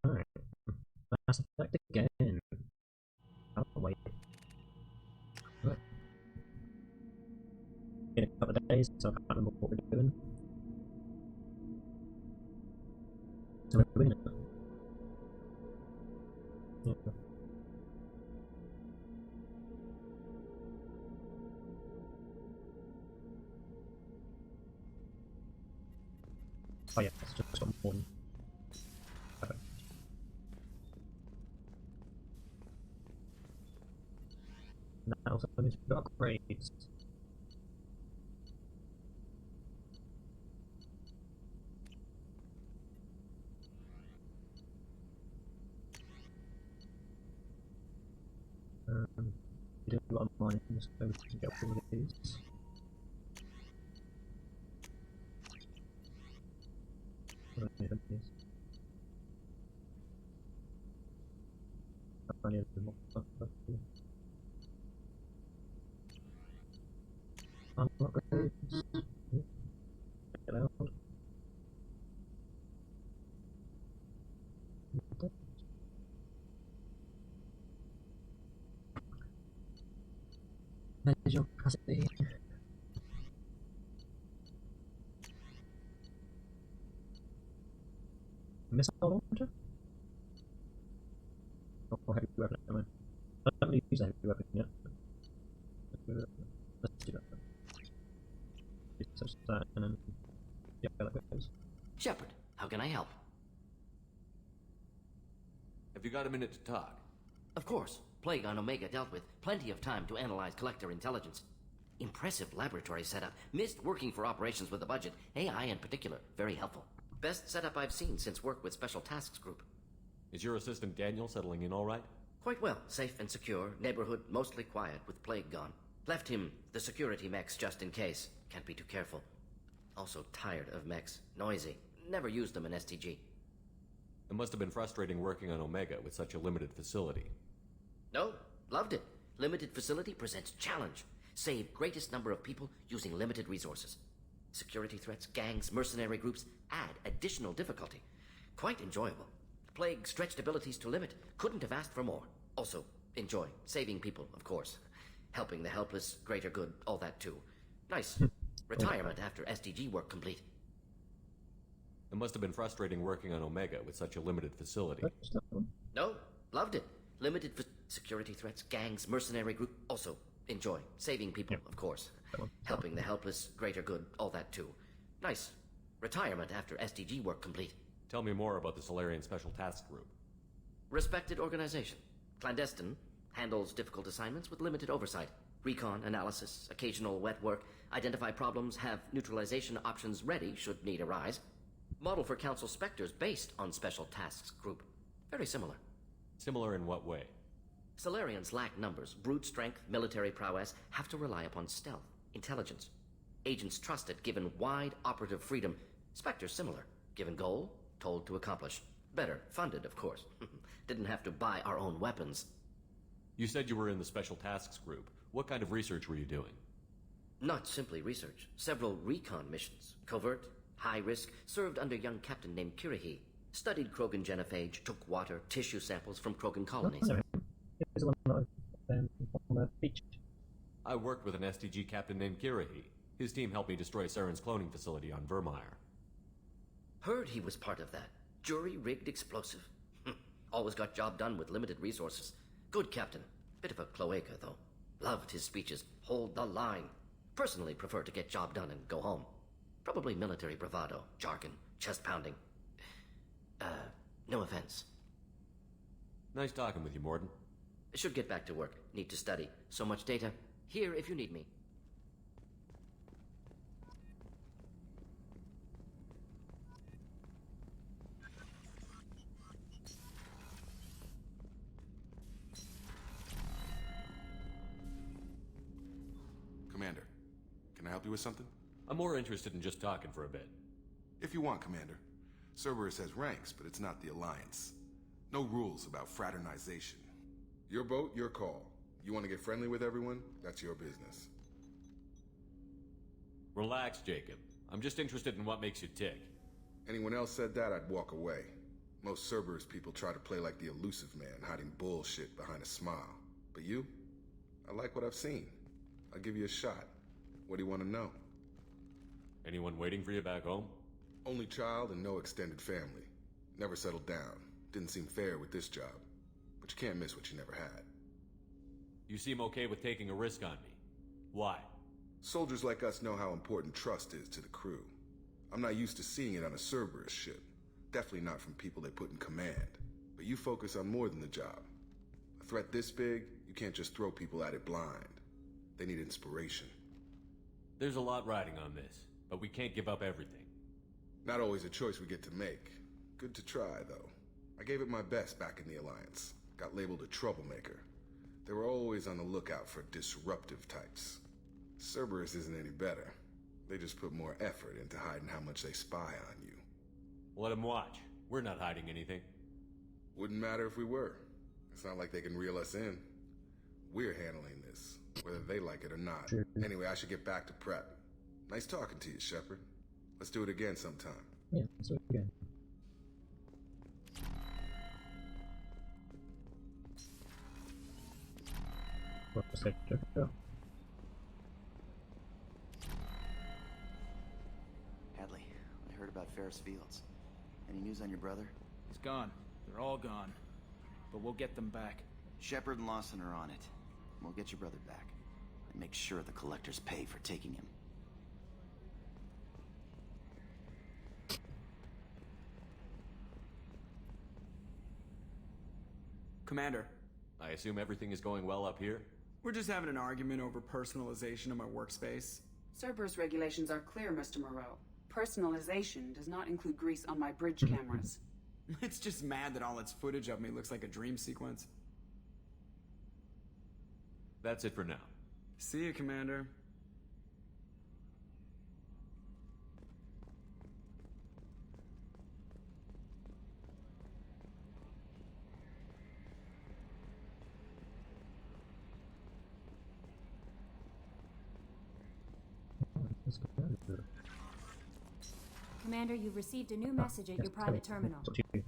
Alright, Mass Effect again. Oh, wait. But in a couple of days, so I can't remember what we're doing. So we're doing it. Yeah. Oh yeah, it's just got one. Perfect. Now, so we've got upgrades. We do a lot of mining, so we can get all of these. What do I need of these? I need more stuff. Upgrades. Get out. There's your capacity. Missile launcher? Or heavy weapon, never mind. I don't really use a heavy weapon yet. Let's do that. Such that, and then yeah, that goes. Shepard, how can I help? Have you got a minute to talk? Of course. Plague on Omega dealt with. Plenty of time to analyze collector intelligence. Impressive laboratory setup. Missed working for operations with a budget. AI in particular. Very helpful. Best setup I've seen since work with Special Tasks Group. Is your assistant Daniel settling in all right? Quite well. Safe and secure. Neighborhood mostly quiet with Plague gone. Left him the security mechs just in case. Can't be too careful. Also tired of mechs. Noisy. Never used them in STG. It must have been frustrating working on Omega with such a limited facility. No, loved it. Limited facility presents challenge. Save greatest number of people using limited resources. Security threats, gangs, mercenary groups add additional difficulty. Quite enjoyable. Plague stretched abilities to limit. Couldn't have asked for more. Also, enjoy. Saving people, of course. Helping the helpless, greater good, all that too. Nice. Retirement after SDG work complete. It must have been frustrating working on Omega with such a limited facility. No, loved it. Limited for security threats, gangs, mercenary group. Also, enjoy. Saving people, of course. Helping the helpless, greater good, all that too. Nice. Retirement after SDG work complete. Tell me more about the Solarian Special Task Group. Respected organization. Clandestine. Handles difficult assignments with limited oversight. Recon, analysis, occasional wet work. Identify problems, have neutralization options ready should need arise. Model for Council Spectres based on Special Tasks Group. Very similar. Similar in what way? Solarians lack numbers, brute strength, military prowess, have to rely upon stealth, intelligence. Agents trusted, given wide operative freedom. Spectres similar, given goal, told to accomplish. Better, funded, of course. Didn't have to buy our own weapons. You said you were in the Special Tasks Group. What kind of research were you doing? Not simply research. Several recon missions. Covert, high risk, served under a young captain named Kirihi. Studied Krogan genophage, took water, tissue samples from Krogan colonies. Here's one on the beach. I worked with an SDG captain named Kirihi. His team helped me destroy Saren's cloning facility on Vermeer. Heard he was part of that. Jury-rigged explosive. Always got job done with limited resources. Good captain. Bit of a cloaca, though. Loved his speeches. Hold the line. Personally prefer to get job done and go home. Probably military bravado, jargon, chest pounding. No offense. Nice talking with you, Morden. Should get back to work. Need to study. So much data. Here if you need me. Commander, can I help you with something? I'm more interested in just talking for a bit. If you want, Commander. Cerberus has ranks, but it's not the Alliance. No rules about fraternization. Your boat, your call. You want to get friendly with everyone? That's your business. Relax, Jacob. I'm just interested in what makes you tick. Anyone else said that, I'd walk away. Most Cerberus people try to play like the elusive man, hiding bullshit behind a smile. But you? I like what I've seen. I'll give you a shot. What do you want to know? Anyone waiting for you back home? Only child and no extended family. Never settled down. Didn't seem fair with this job. But you can't miss what you never had. You seem okay with taking a risk on me. Why? Soldiers like us know how important trust is to the crew. I'm not used to seeing it on a Cerberus ship. Definitely not from people they put in command. But you focus on more than the job. A threat this big, you can't just throw people at it blind. They need inspiration. There's a lot riding on this, but we can't give up everything. Not always a choice we get to make. Good to try, though. I gave it my best back in the Alliance. Got labeled a troublemaker. They were always on the lookout for disruptive types. Cerberus isn't any better. They just put more effort into hiding how much they spy on you. Let them watch. We're not hiding anything. Wouldn't matter if we were. It's not like they can reel us in. We're handling this, whether they like it or not. Anyway, I should get back to prep. Nice talking to you, Shepard. Let's do it again sometime. Yeah, so again. What sector? Go. Hadley, I heard about Ferris Fields. Any news on your brother? He's gone. They're all gone. But we'll get them back. Shepard and Lawson are on it. We'll get your brother back. And make sure the collectors pay for taking him. Commander, I assume everything is going well up here? we're just having an argument over personalization of my workspace. Cerberus regulations are clear, Mr. Moreau. Personalization does not include grease on my bridge cameras. It's just mad that all its footage of me looks like a dream sequence. That's it for now. See you, Commander. Let's go there. Commander, you've received a new message at your private terminal. It's you.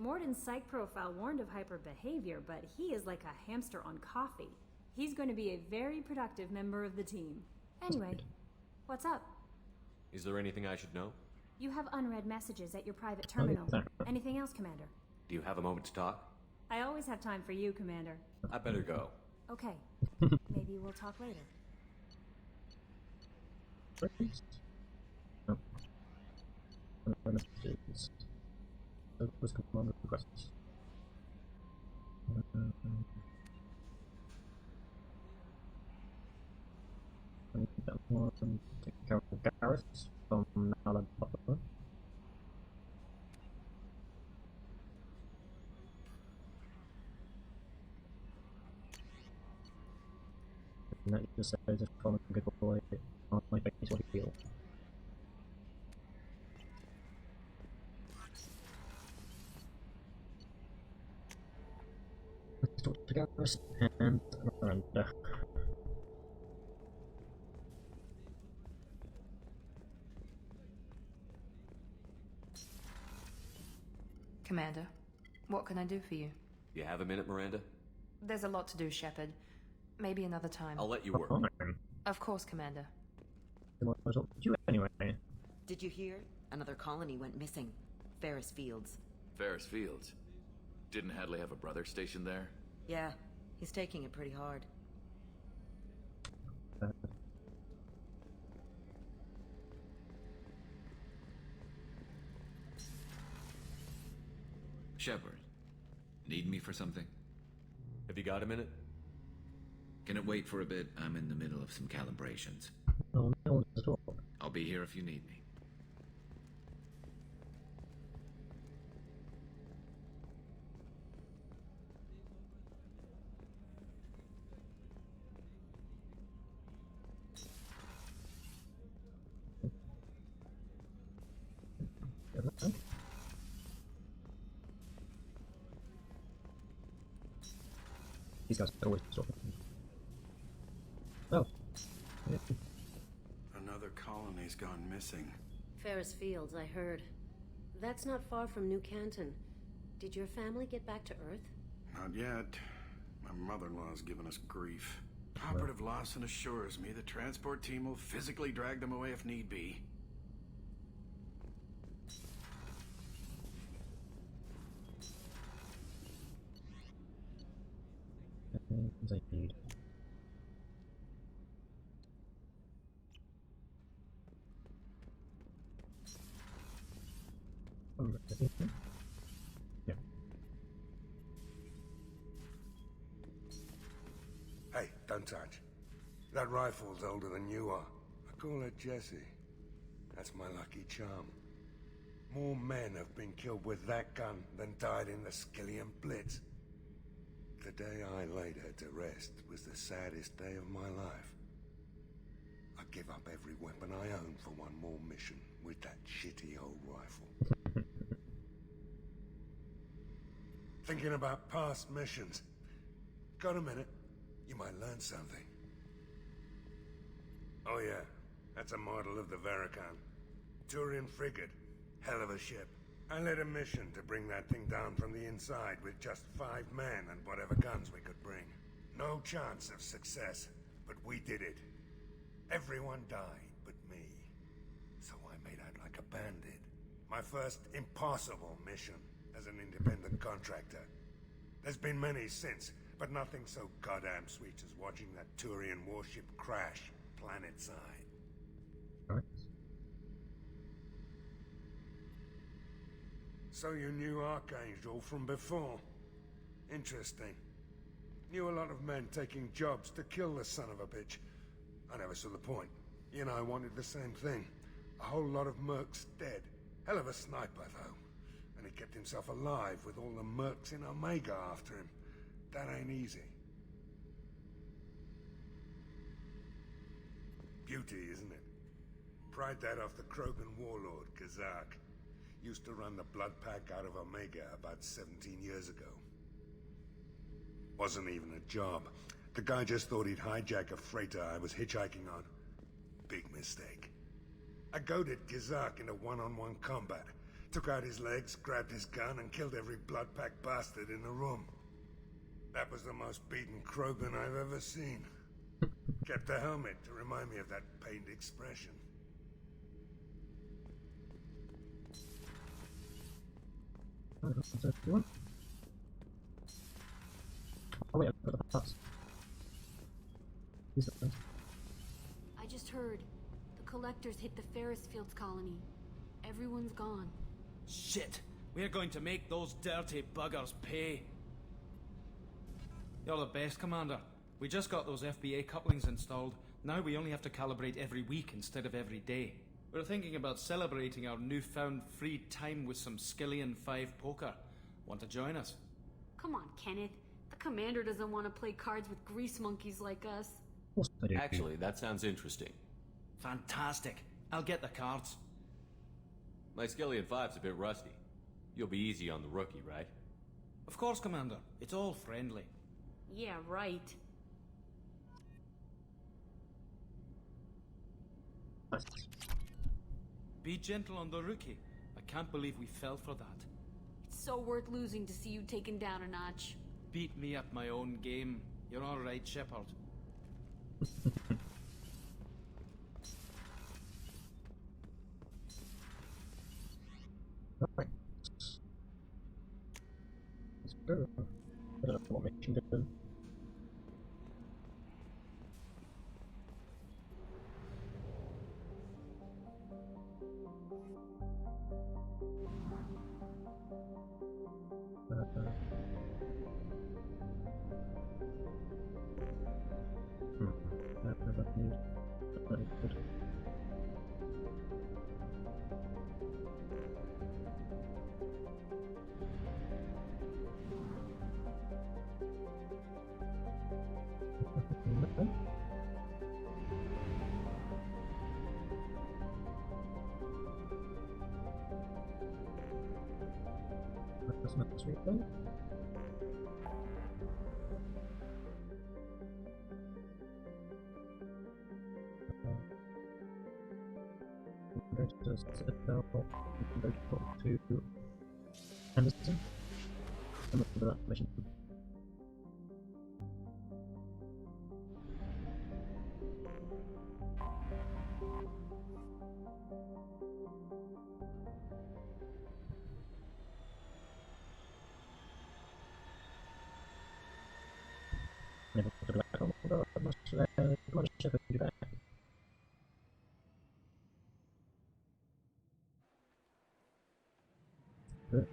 Morden's psych profile warned of hyper behavior, but he is like a hamster on coffee. He's going to be a very productive member of the team. Anyway, what's up? Is there anything I should know? You have unread messages at your private terminal. Anything else, Commander? Do you have a moment to talk? I always have time for you, Commander. I better go. Okay. Maybe we'll talk later. Oh. Messages. Those command requests. I need that one. Take care of Gareth from Nala Butler. And that just says if I'm a good boy on my face will heal. Let's talk to Gareth and Miranda. Commander, what can I do for you? You have a minute, Miranda? There's a lot to do, Shepard. Maybe another time. I'll let you work. Of course, Commander. What was up with you anyway? Did you hear? Another colony went missing. Ferris Fields. Ferris Fields? Didn't Hadley have a brother stationed there? Yeah, he's taking it pretty hard. Shepard, need me for something? Have you got a minute? Can it wait for a bit? I'm in the middle of some calibrations. No, no, at all. I'll be here if you need me. These guys are always talking. Oh. Another colony's gone missing. Ferris Fields, I heard. That's not far from New Canton. Did your family get back to Earth? Not yet. My mother-in-law's given us grief. Operative Lawson assures me the transport team will physically drag them away if need be. I need. Yeah. Hey, don't touch. That rifle's older than you are. I call her Jessie. That's my lucky charm. More men have been killed with that gun than died in the Skillian Blitz. The day I laid her to rest was the saddest day of my life. I give up every weapon I own for one more mission with that shitty old rifle. Thinking about past missions. Got a minute? You might learn something. Oh yeah, that's a model of the Veracon. Turian frigate. Hell of a ship. I led a mission to bring that thing down from the inside with just 5 men and whatever guns we could bring. No chance of success, but we did it. Everyone died but me. So I made out like a bandit. My first impossible mission as an independent contractor. There's been many since, but nothing so goddamn sweet as watching that Turian warship crash planet-side. So you knew Archangel from before? Interesting. Knew a lot of men taking jobs to kill the son of a bitch. I never saw the point. You know, I wanted the same thing. A whole lot of mercs dead. Hell of a sniper, though. And he kept himself alive with all the mercs in Omega after him. That ain't easy. Beauty, isn't it? Pried that off the Krogan warlord, Kazak. Used to run the blood pack out of Omega about 17 years ago. Wasn't even a job. The guy just thought he'd hijack a freighter I was hitchhiking on. Big mistake. I goaded Kazak into one-on-one combat. Took out his legs, grabbed his gun, and killed every blood pack bastard in the room. That was the most beaten Krogan I've ever seen. Kept the helmet to remind me of that pained expression. Oh wait, I put the pass. I just heard. The collectors hit the Ferris Fields colony. Everyone's gone. Shit! We're going to make those dirty buggers pay. You're the best, Commander. We just got those FBA couplings installed. Now we only have to calibrate every week instead of every day. We're thinking about celebrating our newfound free time with some Skillian 5 poker. Want to join us? Come on, Kenneth. The commander doesn't want to play cards with grease monkeys like us. Actually, that sounds interesting. Fantastic. I'll get the cards. My Skillian 5's a bit rusty. You'll be easy on the rookie, right? Of course, Commander. It's all friendly. Yeah, right. Be gentle on the rookie. I can't believe we fell for that. It's so worth losing to see you taken down a notch. Beat me at my own game. You're all right, Shepard. Right. Let's go. I don't know what mission did. That's not sweet then. Go to Citadel, go to talk to Henderson. And look for that mission. Never put it back on. I must check it back. Good.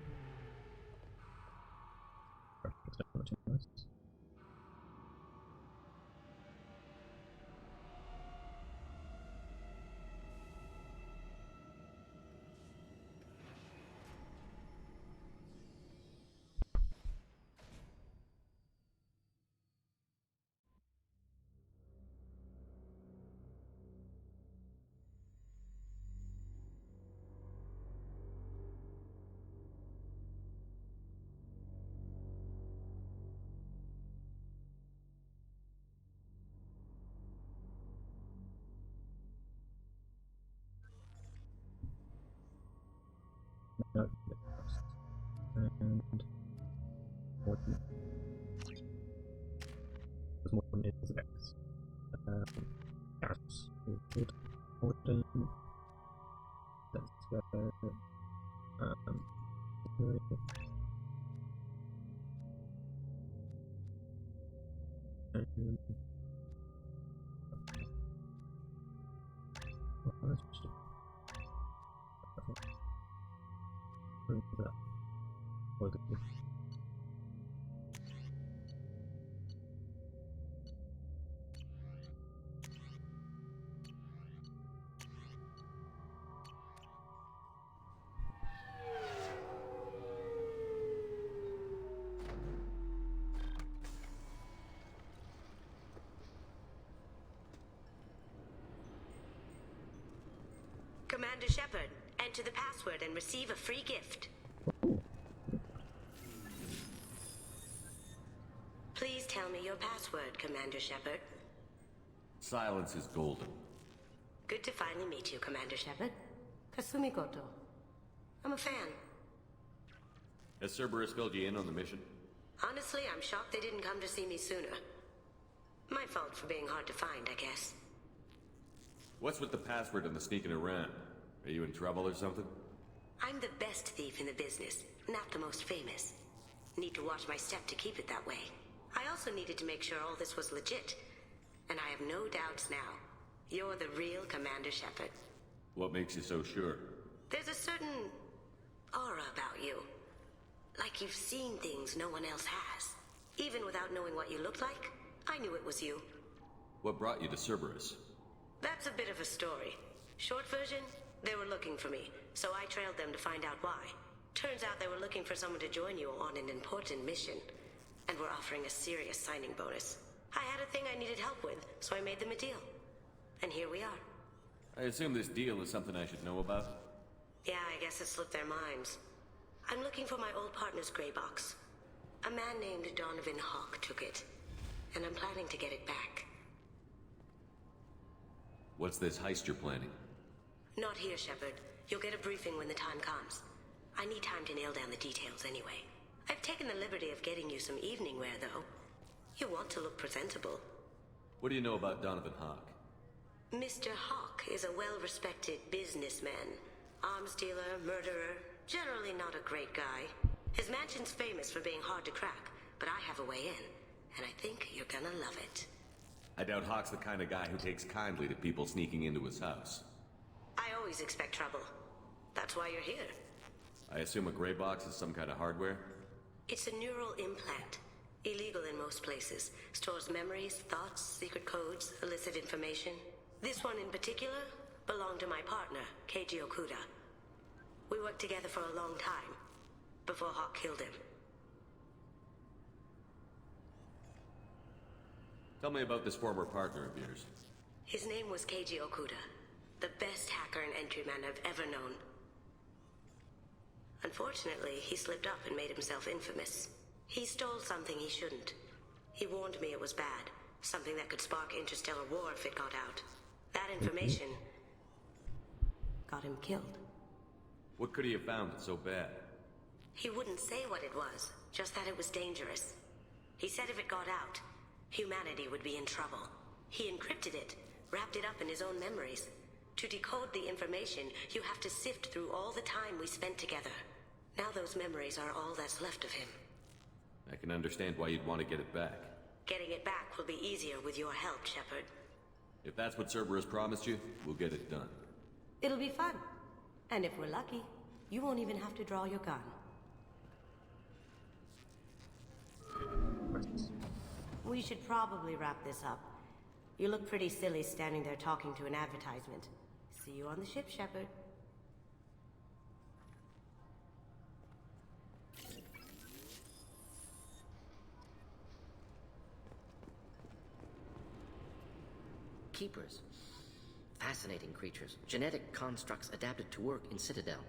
No, and Morton. Because Morton is X. Harris. Good. Morton. Let's go. Let's just do that. Or the Commander Shepard, enter the password and receive a free gift. Please tell me your password, Commander Shepard. Silence is golden. Good to finally meet you, Commander Shepard. Kasumi Goto. I'm a fan. Has Cerberus filled you in on the mission? Honestly, I'm shocked they didn't come to see me sooner. My fault for being hard to find, I guess. What's with the password and the sneaking around? Are you in trouble or something? I'm the best thief in the business, not the most famous. Need to watch my step to keep it that way. I also needed to make sure all this was legit. And I have no doubts now. You're the real Commander Shepard. What makes you so sure? There's a certain aura about you. Like you've seen things no one else has. Even without knowing what you looked like, I knew it was you. What brought you to Cerberus? That's a bit of a story. Short version, they were looking for me, so I trailed them to find out why. Turns out they were looking for someone to join you on an important mission, and were offering a serious signing bonus. I had a thing I needed help with, so I made them a deal. And here we are. I assume this deal is something I should know about? Yeah, I guess it slipped their minds. I'm looking for my old partner's gray box. A man named Donovan Hawk took it, and I'm planning to get it back. What's this heist you're planning? Not here, Shepard. You'll get a briefing when the time comes. I need time to nail down the details anyway. I've taken the liberty of getting you some evening wear, though. You want to look presentable. What do you know about Donovan Hawk? Mr. Hawk is a well-respected businessman. Arms dealer, murderer, generally not a great guy. His mansion's famous for being hard to crack, but I have a way in, and I think you're gonna love it. I doubt Hawk's the kind of guy who takes kindly to people sneaking into his house. I always expect trouble. That's why you're here. I assume a gray box is some kind of hardware? It's a neural implant. Illegal in most places. Stores memories, thoughts, secret codes, illicit information. This one in particular belonged to my partner, Keiji Okuda. We worked together for a long time, before Hawk killed him. Tell me about this former partner of yours. His name was Keiji Okuda, the best hacker and entryman I've ever known. Unfortunately, he slipped up and made himself infamous. He stole something he shouldn't. He warned me it was bad, something that could spark interstellar war if it got out. That information got him killed. What could he have found that's so bad? He wouldn't say what it was, just that it was dangerous. He said if it got out, humanity would be in trouble. He encrypted it, wrapped it up in his own memories. To decode the information, you have to sift through all the time we spent together. Now those memories are all that's left of him. I can understand why you'd want to get it back. Getting it back will be easier with your help, Shepard. If that's what Cerberus promised you, we'll get it done. It'll be fun. And if we're lucky, you won't even have to draw your gun. We should probably wrap this up. You look pretty silly standing there talking to an advertisement. See you on the ship, Shepard. Keepers. Fascinating creatures. Genetic constructs adapted to work in Citadel.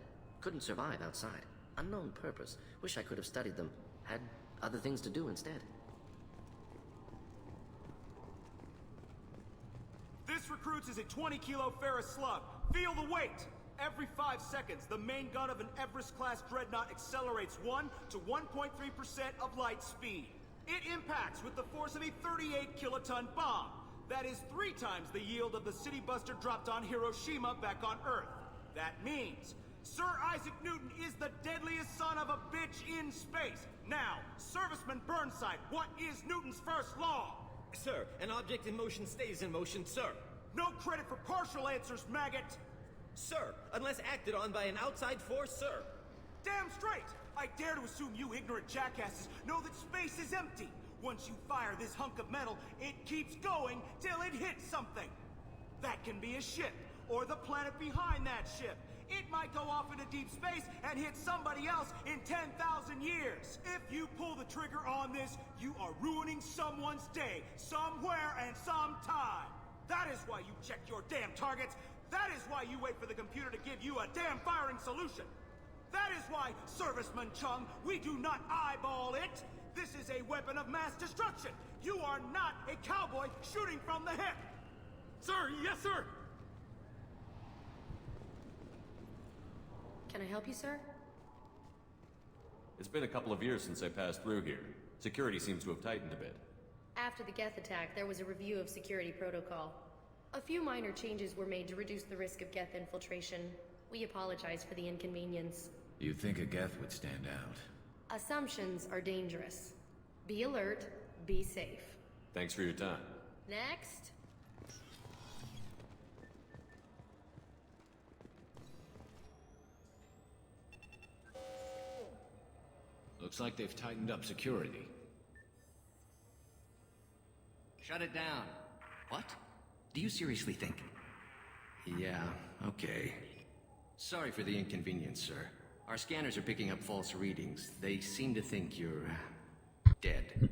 Couldn't survive outside. Unknown purpose. Wish I could have studied them. Had other things to do instead. This recruits is a 20-kilo ferrous slug. Feel the weight! Every 5 seconds, the main gun of an Everest-class dreadnought accelerates 1 to 1.3% of light speed. It impacts with the force of a 38-kiloton bomb. That is 3 times the yield of the city buster dropped on Hiroshima back on Earth. That means Sir Isaac Newton is the deadliest son of a bitch in space. Now, Serviceman Burnside, what is Newton's first law? Sir, an object in motion stays in motion, sir. No credit for partial answers, maggot! Sir, unless acted on by an outside force, sir. Damn straight! I dare to assume you ignorant jackasses know that space is empty. Once you fire this hunk of metal, it keeps going till it hits something. That can be a ship, or the planet behind that ship. It might go off into deep space and hit somebody else in 10,000 years. If you pull the trigger on this, you are ruining someone's day, somewhere and sometime. That is why you check your damn targets. That is why you wait for the computer to give you a damn firing solution. That is why, Serviceman Chung, we do not eyeball it. This is a weapon of mass destruction. You are not a cowboy shooting from the hip. Sir, yes, sir. Can I help you, sir? It's been a couple of years since I passed through here. Security seems to have tightened a bit. After the Geth attack, there was a review of security protocol. A few minor changes were made to reduce the risk of Geth infiltration. We apologize for the inconvenience. You'd think a Geth would stand out. Assumptions are dangerous. Be alert, be safe. Thanks for your time. Next. Looks like they've tightened up security. Shut it down. What? Do you seriously think? Yeah, okay. Sorry for the inconvenience, sir. Our scanners are picking up false readings. They seem to think you're... dead.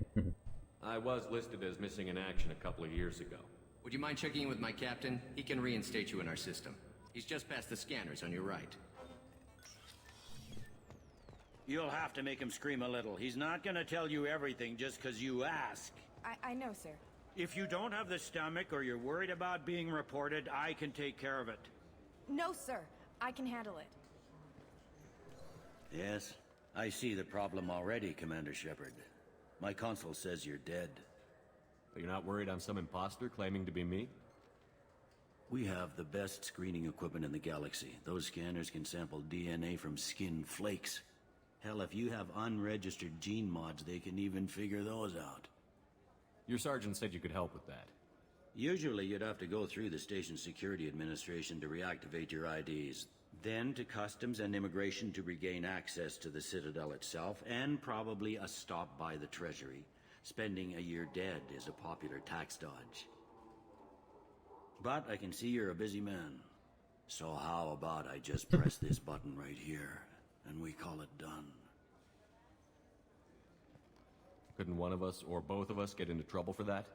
I was listed as missing in action a couple of years ago. Would you mind checking in with my captain? He can reinstate you in our system. He's just past the scanners on your right. You'll have to make him scream a little. He's not gonna tell you everything just 'cause you ask. I know, sir. If you don't have the stomach or you're worried about being reported, I can take care of it. No, sir. I can handle it. Yes, I see the problem already, Commander Shepard. My console says you're dead. But you're not worried I'm some imposter claiming to be me? We have the best screening equipment in the galaxy. Those scanners can sample DNA from skin flakes. Hell, if you have unregistered gene mods, they can even figure those out. Your sergeant said you could help with that. Usually you'd have to go through the station security administration to reactivate your IDs, then to customs and immigration to regain access to the Citadel itself, and probably a stop by the Treasury. Spending a year dead is a popular tax dodge. But I can see you're a busy man. So how about I just press this button right here, and we call it done? Couldn't one of us, or both of us, get into trouble for that?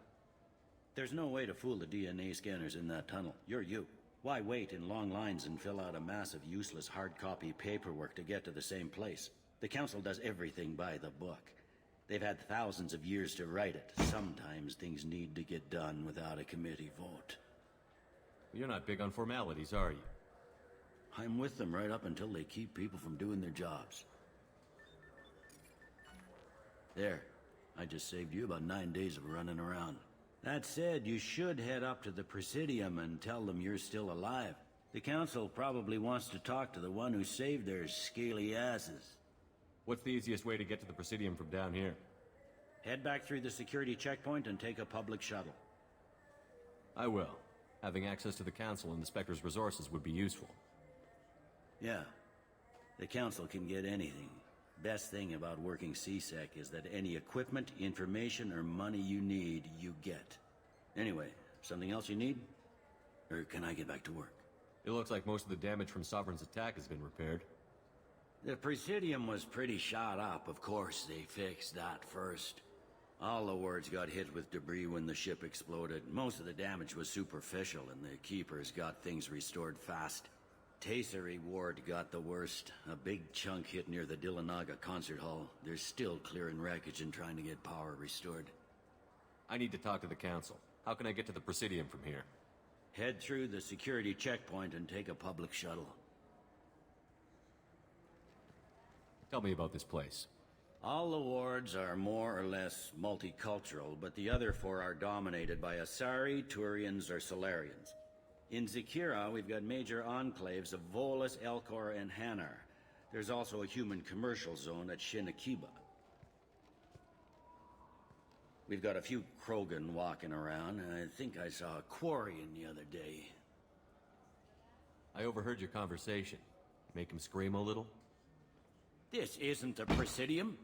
There's no way to fool the DNA scanners in that tunnel. You're you. Why wait in long lines and fill out a massive useless hard copy paperwork to get to the same place? The Council does everything by the book. They've had thousands of years to write it. Sometimes things need to get done without a committee vote. You're not big on formalities, are you? I'm with them right up until they keep people from doing their jobs. There. I just saved you about 9 days of running around. That said, you should head up to the Presidium and tell them you're still alive. The Council probably wants to talk to the one who saved their scaly asses. What's the easiest way to get to the Presidium from down here? Head back through the security checkpoint and take a public shuttle. I will. Having access to the Council and the Spectre's resources would be useful. Yeah. The Council can get anything. Best thing about working CSEC is that any equipment, information, or money you need, you get. Anyway, something else you need? Or can I get back to work? It looks like most of the damage from Sovereign's attack has been repaired. The Presidium was pretty shot up. Of course, they fixed that first. All the wards got hit with debris when the ship exploded. Most of the damage was superficial, and the Keepers got things restored fast. Tasery Ward got the worst. A big chunk hit near the Dillanaga concert hall. They're still clearing wreckage and trying to get power restored. I need to talk to the Council. How can I get to the Presidium from here? Head through the security checkpoint and take a public shuttle. Tell me about this place. All the wards are more or less multicultural, but the other four are dominated by Asari, Turians, or Solarians. In Zakira, we've got major enclaves of Volus, Elcor, and Hanar. There's also a human commercial zone at Shinakiba. We've got a few Krogan walking around, and I think I saw a Quarian the other day. I overheard your conversation. Make him scream a little? This isn't the Presidium.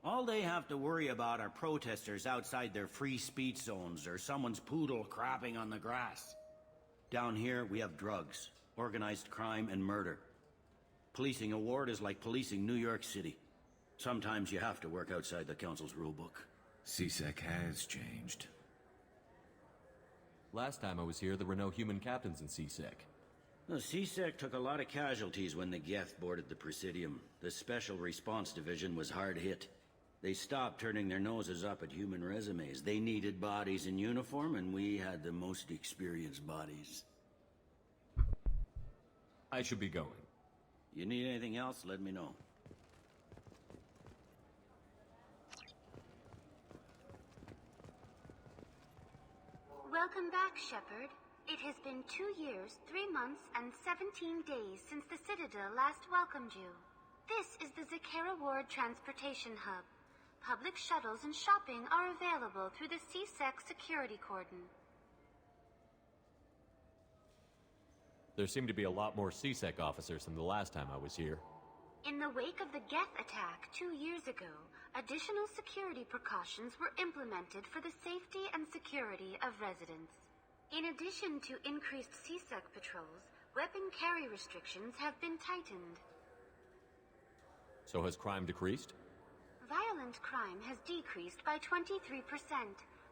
All they have to worry about are protesters outside their free speech zones or someone's poodle crapping on the grass. Down here, we have drugs, organized crime, and murder. Policing a ward is like policing New York City. Sometimes you have to work outside the Council's rulebook. CSEC has changed. Last time I was here, there were no human captains in CSEC. The CSEC took a lot of casualties when the Geth boarded the Presidium. The Special Response Division was hard hit. They stopped turning their noses up at human resumes. They needed bodies in uniform, and we had the most experienced bodies. I should be going. You need anything else, let me know. Welcome back, Shepard. It has been 2 years, 3 months, and 17 days since the Citadel last welcomed you. This is the Zakera Ward Transportation Hub. Public shuttles and shopping are available through the CSEC security cordon. There seem to be a lot more CSEC officers than the last time I was here. In the wake of the Geth attack 2 years ago, additional security precautions were implemented for the safety and security of residents. In addition to increased CSEC patrols, weapon carry restrictions have been tightened. So has crime decreased? Violent crime has decreased by 23%.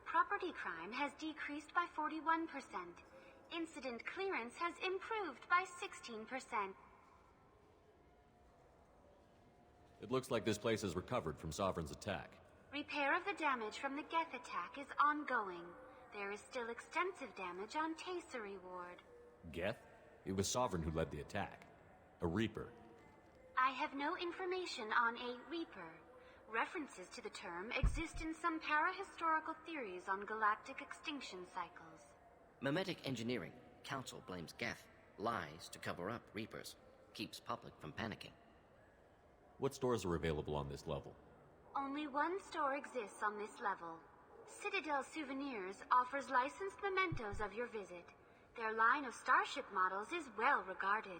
Property crime has decreased by 41%. Incident clearance has improved by 16%. It looks like this place has recovered from Sovereign's attack. Repair of the damage from the Geth attack is ongoing. There is still extensive damage on Tasery Ward. Geth? It was Sovereign who led the attack. A Reaper. I have no information on a Reaper. References to the term exist in some parahistorical theories on galactic extinction cycles. Memetic engineering. Council blames Geth. Lies to cover up Reapers. Keeps public from panicking. What stores are available on this level? Only one store exists on this level. Citadel Souvenirs offers licensed mementos of your visit. Their line of starship models is well regarded.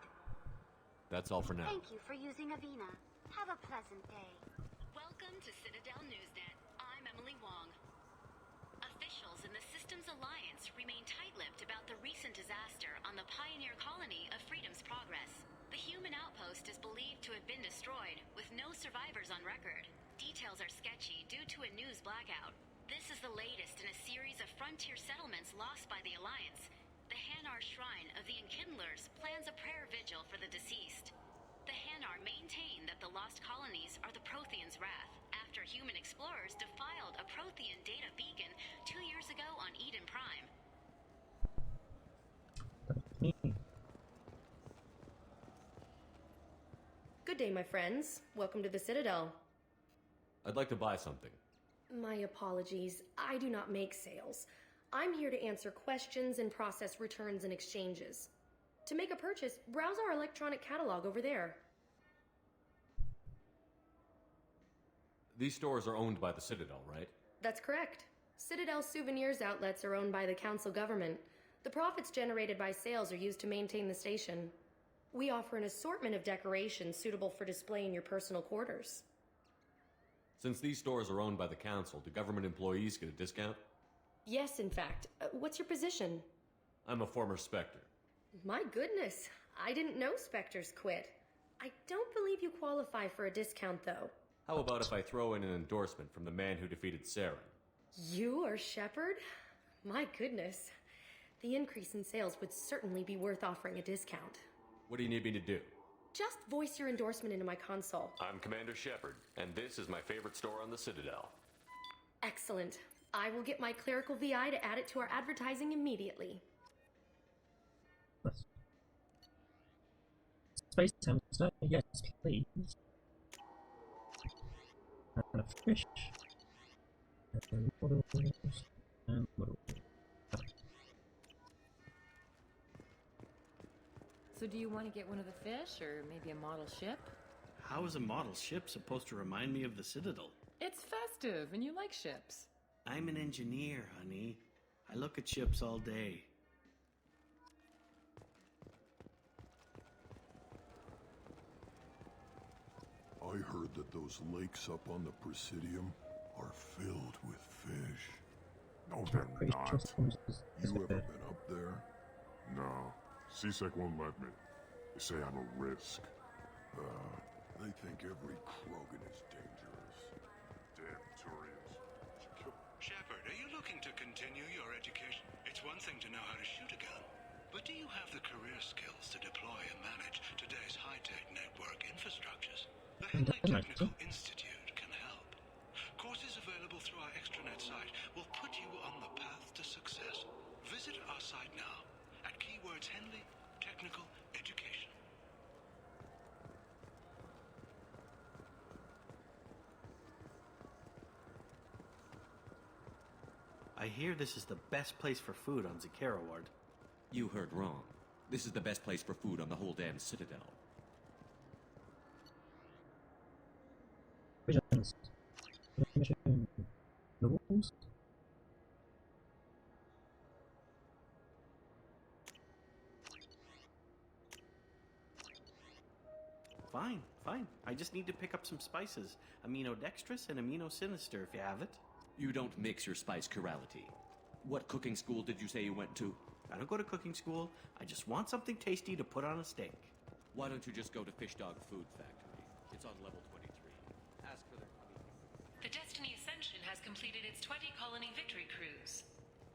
That's all for now. Thank you for using Avina. Have a pleasant day. Welcome to Citadel Newsnet. I'm Emily Wong. Officials in the Systems Alliance remain tight-lipped about the recent disaster on the pioneer colony of Freedom's Progress. The human outpost is believed to have been destroyed, with no survivors on record. Details are sketchy due to a news blackout. This is the latest in a series of frontier settlements lost by the Alliance. The Hanar Shrine of the Enkindlers plans a prayer vigil for the deceased. The Hanar maintain that the lost colonies are the Protheans' wrath, after human explorers defiled a Prothean data beacon 2 years ago on Eden Prime. Good day, my friends. Welcome to the Citadel. I'd like to buy something. My apologies. I do not make sales. I'm here to answer questions and process returns and exchanges. To make a purchase, browse our electronic catalog over there. These stores are owned by the Citadel, right? That's correct. Citadel Souvenirs outlets are owned by the Council government. The profits generated by sales are used to maintain the station. We offer an assortment of decorations suitable for display in your personal quarters. Since these stores are owned by the Council, do government employees get a discount? Yes, in fact. What's your position? I'm a former Spectre. My goodness, I didn't know Spectres quit. I don't believe you qualify for a discount, though. How about if I throw in an endorsement from the man who defeated Saren? You are Shepard? My goodness. The increase in sales would certainly be worth offering a discount. What do you need me to do? Just voice your endorsement into my console. I'm Commander Shepard, and this is my favorite store on the Citadel. Excellent. I will get my clerical VI to add it to our advertising immediately. Space hamster, yes, please. And a fish. And models. And models. So do you want to get one of the fish, or maybe a model ship? How is a model ship supposed to remind me of the Citadel? It's festive, and you like ships. I'm an engineer, honey. I look at ships all day. I heard that those lakes up on the Presidium are filled with fish. No, they're not. You ever been up there? No. CSEC won't let me. They say I'm a risk. They think every Krogan is dangerous. Damn Turians. Shepard, are you looking to continue your education? It's one thing to know how to shoot a gun, but do you have the career skills to deploy and manage today's high-tech network infrastructures? The Henley Technical Institute can help. Courses available through our extranet site will put you on the path to success. Visit our site now at keywords Henley Technical Education. I hear this is the best place for food on Zakera Ward. You heard wrong. This is the best place for food on the whole damn Citadel. Visions. Mission. The rules. Fine, fine. I just need to pick up some spices. Aminodextrous and aminosinister if you have it. You don't mix your spice chirality. What cooking school did you say you went to? I don't go to cooking school. I just want something tasty to put on a steak. Why don't you just go to Fish Dog Food Factory? It's on level 23. Ask for their honey. The Destiny Ascension has completed its 20-colony victory cruise.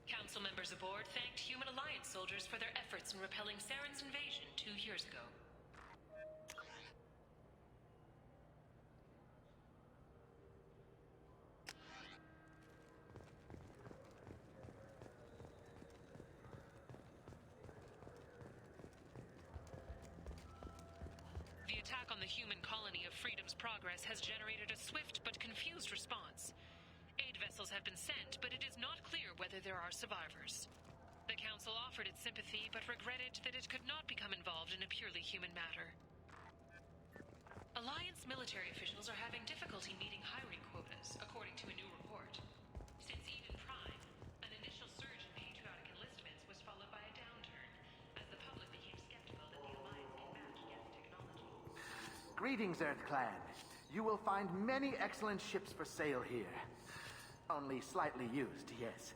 Council members aboard thanked Human Alliance soldiers for their efforts in repelling Saren's invasion 2 years ago. The attack on the human colony of Freedom's Progress has generated a swift but confused response. Aid vessels have been sent, but it is not clear whether there are survivors. The Council offered its sympathy, but regretted that it could not become involved in a purely human matter. Alliance military officials are having difficulty meeting hiring quotas, according to a new report. Since Eden Prime, an initial surge in patriotic enlistments was followed by a downturn, as the public became skeptical that the Alliance can match Geth technology. Greetings, Earth Clan. You will find many excellent ships for sale here. Only slightly used, yes.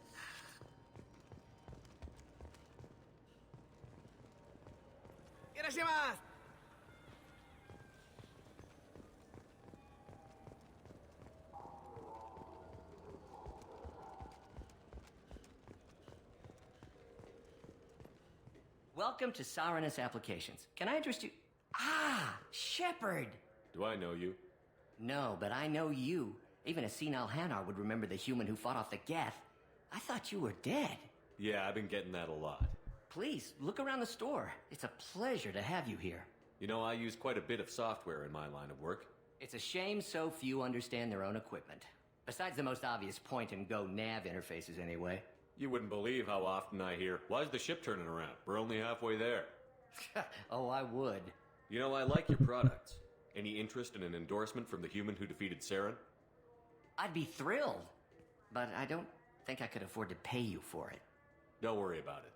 Irashimasu! Welcome to Sarenus Applications. Can I interest you? Ah, Shepard! Do I know you? No, but I know you. Even a senile Hanar would remember the human who fought off the Geth. I thought you were dead. Yeah, I've been getting that a lot. Please, look around the store. It's a pleasure to have you here. You know, I use quite a bit of software in my line of work. It's a shame so few understand their own equipment. Besides the most obvious point-and-go nav interfaces, anyway. You wouldn't believe how often I hear, "Why's the ship turning around? We're only halfway there." Oh, I would. You know, I like your products. Any interest in an endorsement from the human who defeated Saren? I'd be thrilled, but I don't think I could afford to pay you for it. Don't worry about it.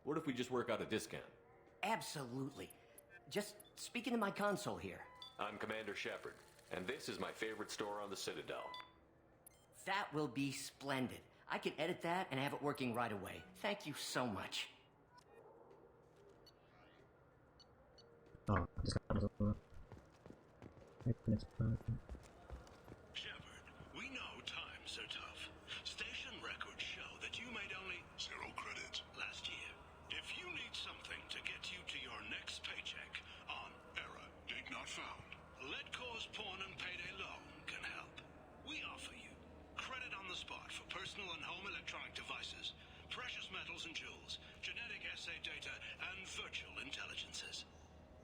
What if we just work out a discount? Absolutely. Just speak into my console here. I'm Commander Shepard, and this is my favorite store on the Citadel. That will be splendid. I can edit that and have it working right away. Thank you so much. Oh, discount is over. Shepard, we know times are tough. Station records show that you made only 0 credits last year. If you need something to get you to your next paycheck on error, date not found, Let Cause Pawn and Payday Loan can help. We offer you credit on the spot for personal and home electronic devices, precious metals and jewels, genetic assay data, and virtual intelligences.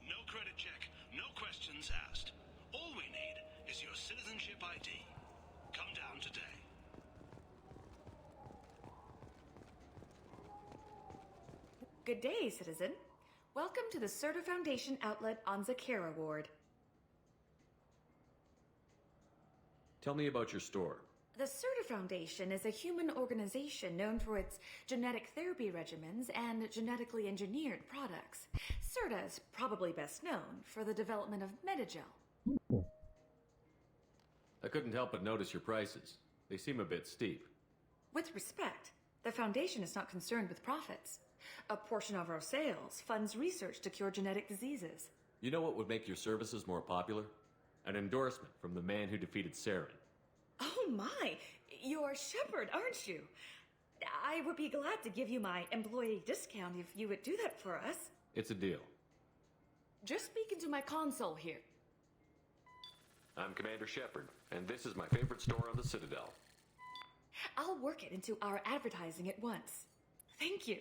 No credit check, no questions asked. All we need is your citizenship ID. Come down today. Good day, citizen. Welcome to the Serta Foundation outlet on Zakera Ward. Tell me about your store. The Serta Foundation is a human organization known for its genetic therapy regimens and genetically engineered products. Serta is probably best known for the development of Metagel. I couldn't help but notice your prices. They seem a bit steep. With respect, the Foundation is not concerned with profits. A portion of our sales funds research to cure genetic diseases. You know what would make your services more popular? An endorsement from the man who defeated Saren. Oh my! You're Shepard, aren't you? I would be glad to give you my employee discount if you would do that for us. It's a deal. Just speak into my console here. I'm Commander Shepard, and this is my favorite store on the Citadel. I'll work it into our advertising at once. Thank you.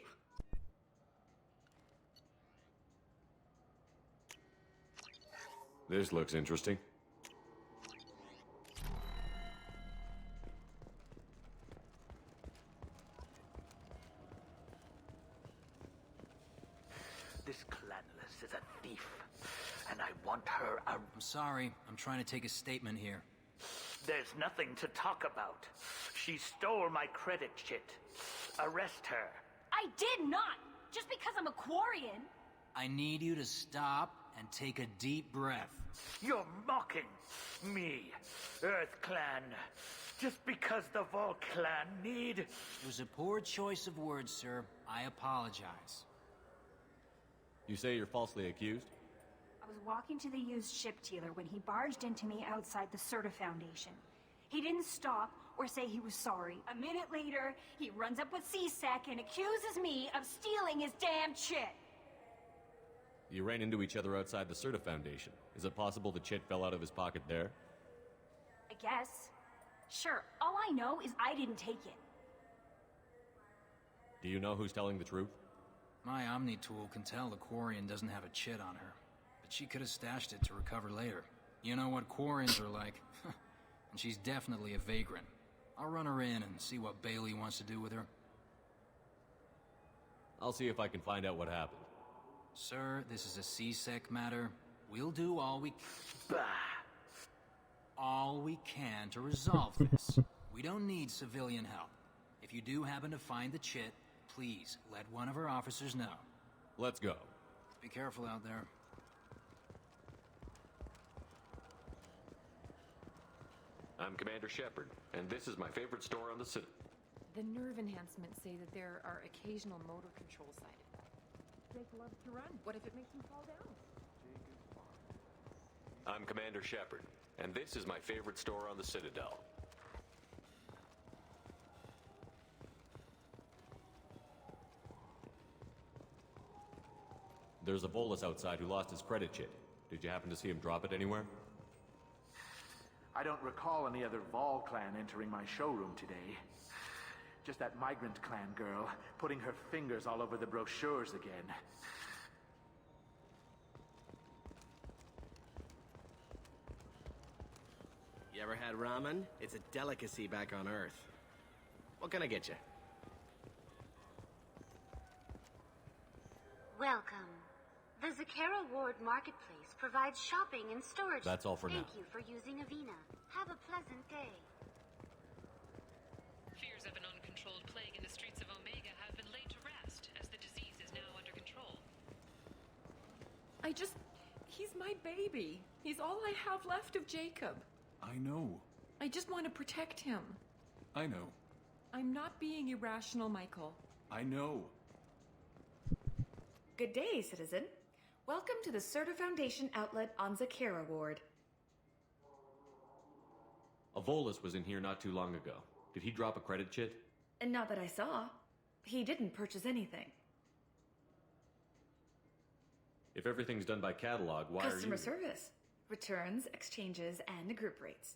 This looks interesting. This clanless is a thief, and I want her I'm sorry. I'm trying to take a statement here. There's nothing to talk about. She stole my credit chit. Arrest her. I did not! Just because I'm a Quarian! I need you to stop and take a deep breath. You're mocking me, Earth Clan. Just because the Vol Clan need... It was a poor choice of words, sir. I apologize. You say you're falsely accused? I was walking to the used ship dealer when he barged into me outside the Serta Foundation. He didn't stop or say he was sorry. A minute later, he runs up with C-Sec and accuses me of stealing his damn chit. You ran into each other outside the Serta Foundation. Is it possible the chit fell out of his pocket there? I guess. Sure, all I know is I didn't take it. Do you know who's telling the truth? My Omni tool can tell the Quarian doesn't have a chit on her, but she could have stashed it to recover later. You know what Quarians are like, and she's definitely a vagrant. I'll run her in and see what Bailey wants to do with her. I'll see if I can find out what happened. Sir, this is a C-Sec matter. We'll do all we can to resolve this. We don't need civilian help. If you do happen to find the chit, please let one of our officers know. Let's go. Be careful out there. I'm Commander Shepard, and this is my favorite store on the city. The nerve enhancements say that there are occasional motor control sighted. Jake loves to run. What if it makes him fall down? I'm Commander Shepard, and this is my favorite store on the Citadel. There's a Volus outside who lost his credit chit. Did you happen to see him drop it anywhere? I don't recall any other Vol Clan entering my showroom today. Just that Migrant Clan girl putting her fingers all over the brochures again. You ever had ramen? It's a delicacy back on Earth. What can I get you? Welcome. The Zakera Ward Marketplace provides shopping and storage. That's all for now. Thank you for using Avina. Have a pleasant day. Fears of an uncontrolled plague in the streets of Omega have been laid to rest, as the disease is now under control. He's my baby. He's all I have left of Jacob. I know. I just want to protect him. I know. I'm not being irrational, Michael. I know. Good day, citizen. Welcome to the Serta Foundation outlet on Zakera Ward. A Volus was in here not too long ago. Did he drop a credit chit? And not that I saw. He didn't purchase anything. If everything's done by catalog, why Customer are you... service. Returns, exchanges, and group rates.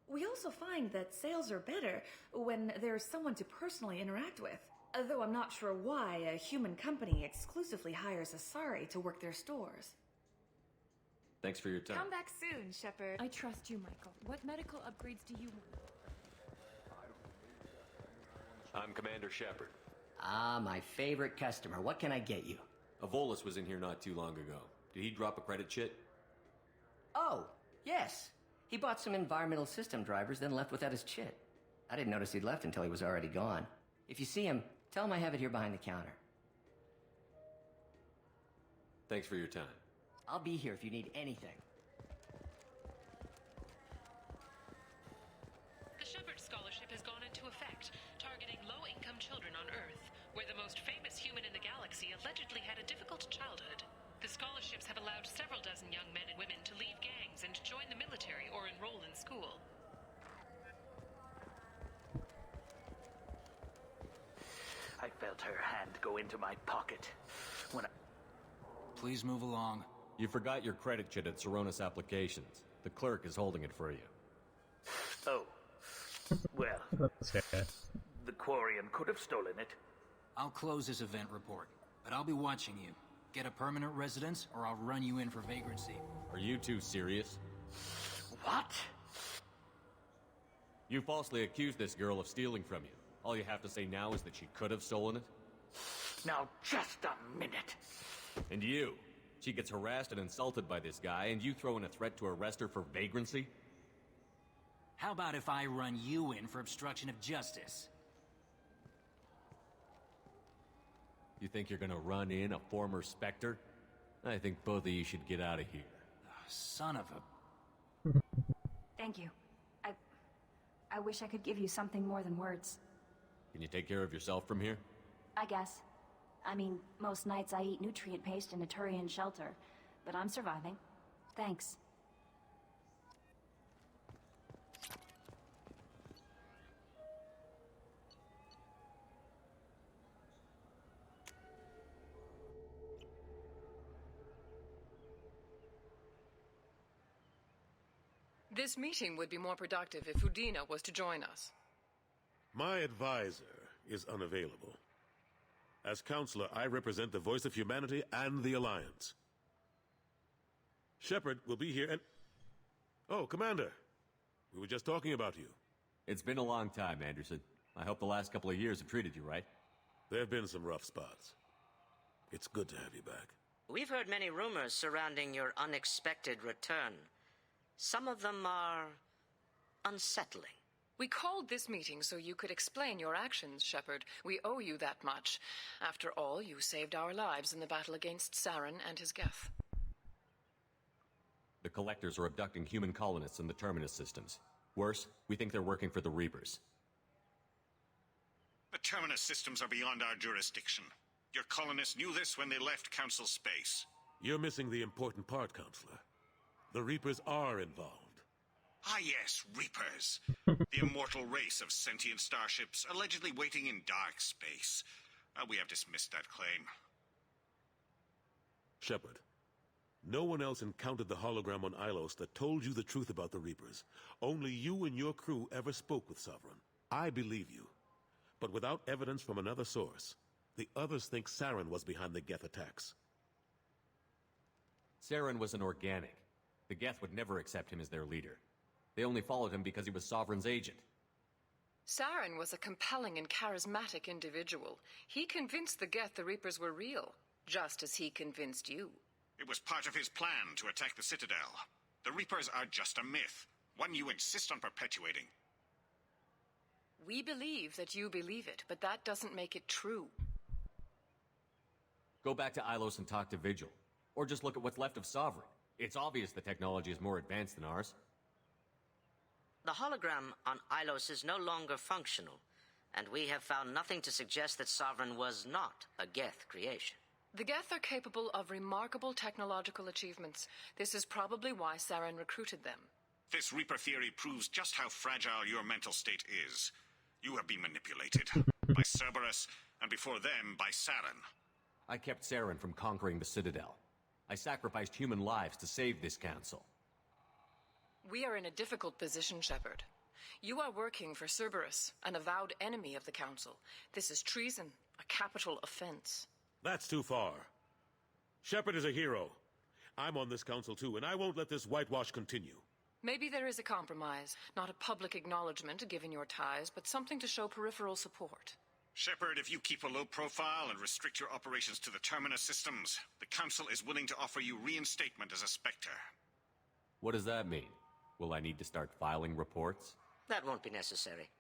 We also find that sales are better when there's someone to personally interact with. Though I'm not sure why a human company exclusively hires Asari to work their stores. Thanks for your time. Come back soon, Shepard. I trust you, Michael. What medical upgrades do you want? I'm Commander Shepard. Ah, my favorite customer. What can I get you? A Volus was in here not too long ago. Did he drop a credit chit? Oh, yes. He bought some environmental system drivers, then left without his chit. I didn't notice he'd left until he was already gone. If you see him, tell him I have it here behind the counter. Thanks for your time. I'll be here if you need anything. The Shepard Scholarship has gone into effect, targeting low-income children on Earth, where the most famous human in the galaxy allegedly had a difficult childhood. The scholarships have allowed several dozen young men and women to leave gangs and join the military or enroll in school. I felt her hand go into my pocket when I... Please move along. You forgot your credit chit at Saronis Applications. The clerk is holding it for you. Oh. Well, the Quarian could have stolen it. I'll close this event report, but I'll be watching you. Get a permanent residence, or I'll run you in for vagrancy. Are you two serious? What? You falsely accused this girl of stealing from you. All you have to say now is that she could have stolen it? Now, just a minute. And you. She gets harassed and insulted by this guy, and you throw in a threat to arrest her for vagrancy? How about if I run you in for obstruction of justice? You think you're gonna run in a former Spectre? I think both of you should get out of here. Son of a... Thank you. I wish I could give you something more than words. Can you take care of yourself from here? I guess. I mean, most nights I eat nutrient paste in a Turian shelter, but I'm surviving. Thanks. This meeting would be more productive if Udina was to join us. My advisor is unavailable. As counselor, I represent the voice of humanity and the Alliance. Shepard will be here and... Oh, Commander. We were just talking about you. It's been a long time, Anderson. I hope the last couple of years have treated you right. There have been some rough spots. It's good to have you back. We've heard many rumors surrounding your unexpected return. Some of them are unsettling. We called this meeting so you could explain your actions, Shepard. We owe you that much. After all, you saved our lives in the battle against Saren and his Geth. The Collectors are abducting human colonists in the Terminus systems. Worse, we think they're working for the Reapers. The Terminus systems are beyond our jurisdiction. Your colonists knew this when they left Council space. You're missing the important part, Counselor. The Reapers are involved. Ah yes, Reapers. The immortal race of sentient starships allegedly waiting in dark space. We have dismissed that claim. Shepard, no one else encountered the hologram on Ilos that told you the truth about the Reapers. Only you and your crew ever spoke with Sovereign. I believe you. But without evidence from another source, the others think Saren was behind the Geth attacks. Saren was an organic. The Geth would never accept him as their leader. They only followed him because he was Sovereign's agent. Saren was a compelling and charismatic individual. He convinced the Geth the Reapers were real, just as he convinced you. It was part of his plan to attack the Citadel. The Reapers are just a myth, one you insist on perpetuating. We believe that you believe it, but that doesn't make it true. Go back to Ilos and talk to Vigil. Or just look at what's left of Sovereign. It's obvious the technology is more advanced than ours. The hologram on Ilos is no longer functional, and we have found nothing to suggest that Sovereign was not a Geth creation. The Geth are capable of remarkable technological achievements. This is probably why Saren recruited them. This Reaper theory proves just how fragile your mental state is. You have been manipulated. By Cerberus, and before them, by Saren. I kept Saren from conquering the Citadel. I sacrificed human lives to save this council. We are in a difficult position, Shepard. You are working for Cerberus, an avowed enemy of the Council. This is treason, a capital offense. That's too far. Shepard is a hero. I'm on this council too, and I won't let this whitewash continue. Maybe there is a compromise. Not a public acknowledgement given your ties, but something to show peripheral support. Shepard, if you keep a low profile and restrict your operations to the Terminus systems, the Council is willing to offer you reinstatement as a Spectre. What does that mean? Will I need to start filing reports? That won't be necessary.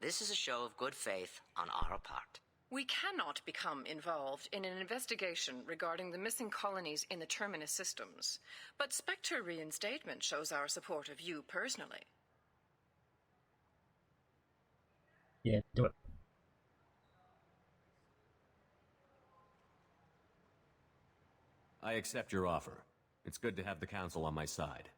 This is a show of good faith on our part. We cannot become involved in an investigation regarding the missing colonies in the Terminus systems, but Spectre reinstatement shows our support of you personally. Yeah, do it. I accept your offer. It's good to have the Council on my side.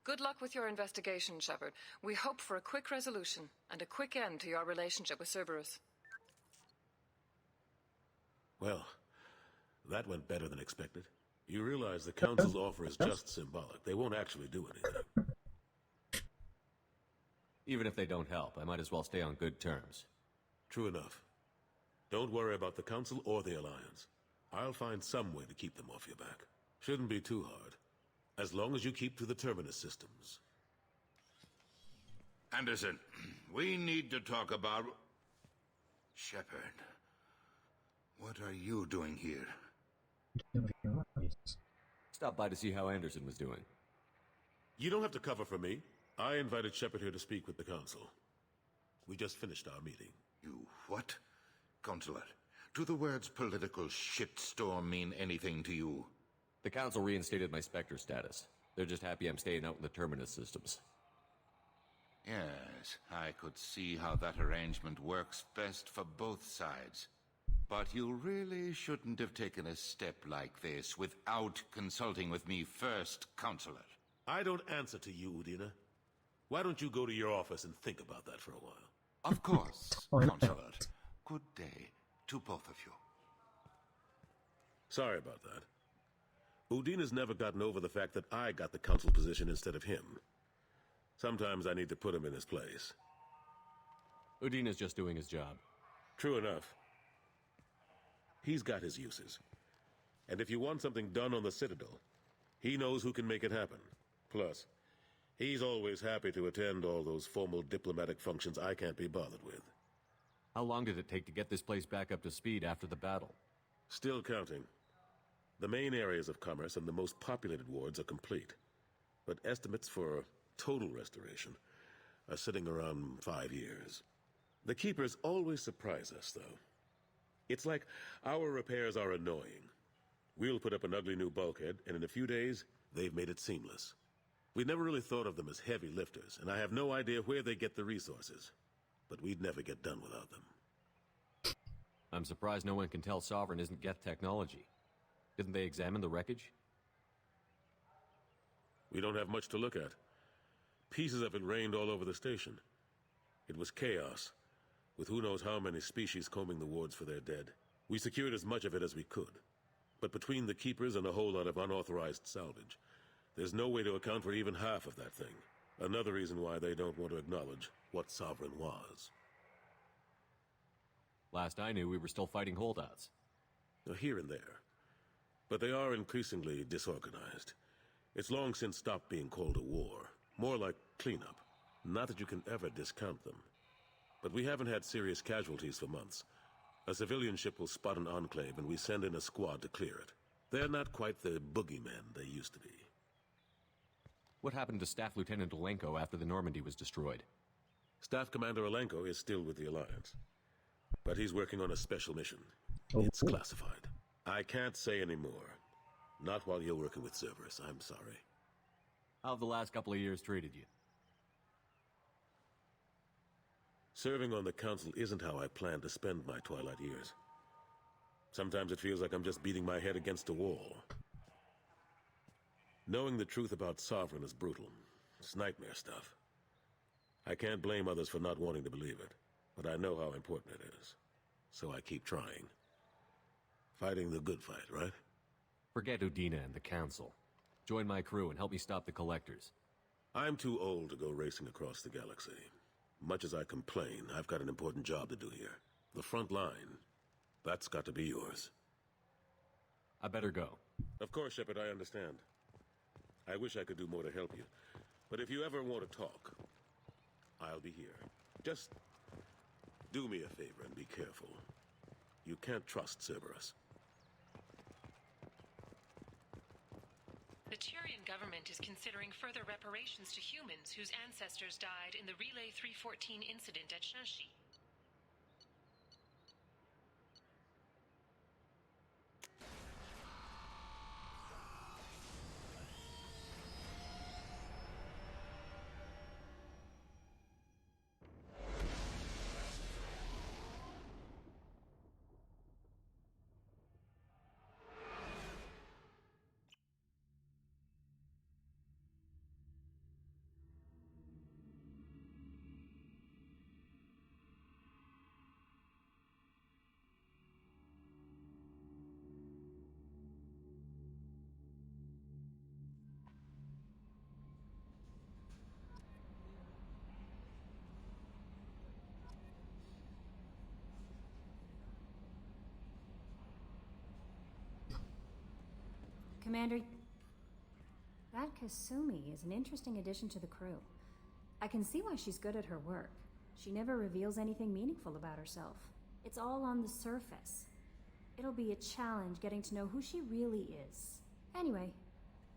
Good luck with your investigation, Shepard. We hope for a quick resolution and a quick end to your relationship with Cerberus. Well, that went better than expected. You realize the Council's offer is just symbolic. They won't actually do anything. Even if they don't help, I might as well stay on good terms. True enough. Don't worry about the Council or the Alliance. I'll find some way to keep them off your back. Shouldn't be too hard. As long as you keep to the Terminus systems. Anderson, we need to talk about... Shepard. What are you doing here? Stopped by to see how Anderson was doing. You don't have to cover for me. I invited Shepard here to speak with the Council. We just finished our meeting. You what? Counselor, do the words political shitstorm mean anything to you? The Council reinstated my Spectre status. They're just happy I'm staying out in the Terminus systems. Yes, I could see how that arrangement works best for both sides. But you really shouldn't have taken a step like this without consulting with me first, Counselor. I don't answer to you, Udina. Why don't you go to your office and think about that for a while? Of course, Counselor. Good day to both of you. Sorry about that. Udina's never gotten over the fact that I got the Council position instead of him. Sometimes I need to put him in his place. Udina's just doing his job. True enough. He's got his uses. And if you want something done on the Citadel, he knows who can make it happen. Plus, he's always happy to attend all those formal diplomatic functions I can't be bothered with. How long did it take to get this place back up to speed after the battle? Still counting. The main areas of commerce and the most populated wards are complete. But estimates for total restoration are sitting around 5 years. The Keepers always surprise us, though. It's like our repairs are annoying. We'll put up an ugly new bulkhead, and in a few days, they've made it seamless. We never really thought of them as heavy lifters, and I have no idea where they get the resources. But we'd never get done without them. I'm surprised no one can tell Sovereign isn't Geth technology. Didn't they examine the wreckage? We don't have much to look at. Pieces of it rained all over the station. It was chaos, with who knows how many species combing the wards for their dead. We secured as much of it as we could. But between the Keepers and a whole lot of unauthorized salvage, there's no way to account for even half of that thing. Another reason why they don't want to acknowledge what Sovereign was. Last I knew, we were still fighting holdouts. Here and there. But they are increasingly disorganized. It's long since stopped being called a war. More like cleanup. Not that you can ever discount them. But we haven't had serious casualties for months. A civilian ship will spot an enclave and we send in a squad to clear it. They're not quite the boogeymen they used to be. What happened to Staff Lieutenant Alenko after the Normandy was destroyed? Staff Commander Alenko is still with the Alliance. But he's working on a special mission. It's classified. I can't say any more. Not while you're working with Cerberus, I'm sorry. How have the last couple of years treated you? Serving on the Council isn't how I plan to spend my twilight years. Sometimes it feels like I'm just beating my head against a wall. Knowing the truth about Sovereign is brutal. It's nightmare stuff. I can't blame others for not wanting to believe it, but I know how important it is. So I keep trying. Fighting the good fight, right? Forget Udina and the Council. Join my crew and help me stop the Collectors. I'm too old to go racing across the galaxy. Much as I complain, I've got an important job to do here. The front line. That's got to be yours. I better go. Of course, Shepard, I understand. I wish I could do more to help you. But if you ever want to talk, I'll be here. Just do me a favor and be careful. You can't trust Cerberus. The Turian government is considering further reparations to humans whose ancestors died in the Relay 314 incident at Shanxi. Commander, that Kasumi is an interesting addition to the crew. I can see why she's good at her work. She never reveals anything meaningful about herself. It's all on the surface. It'll be a challenge getting to know who she really is. Anyway,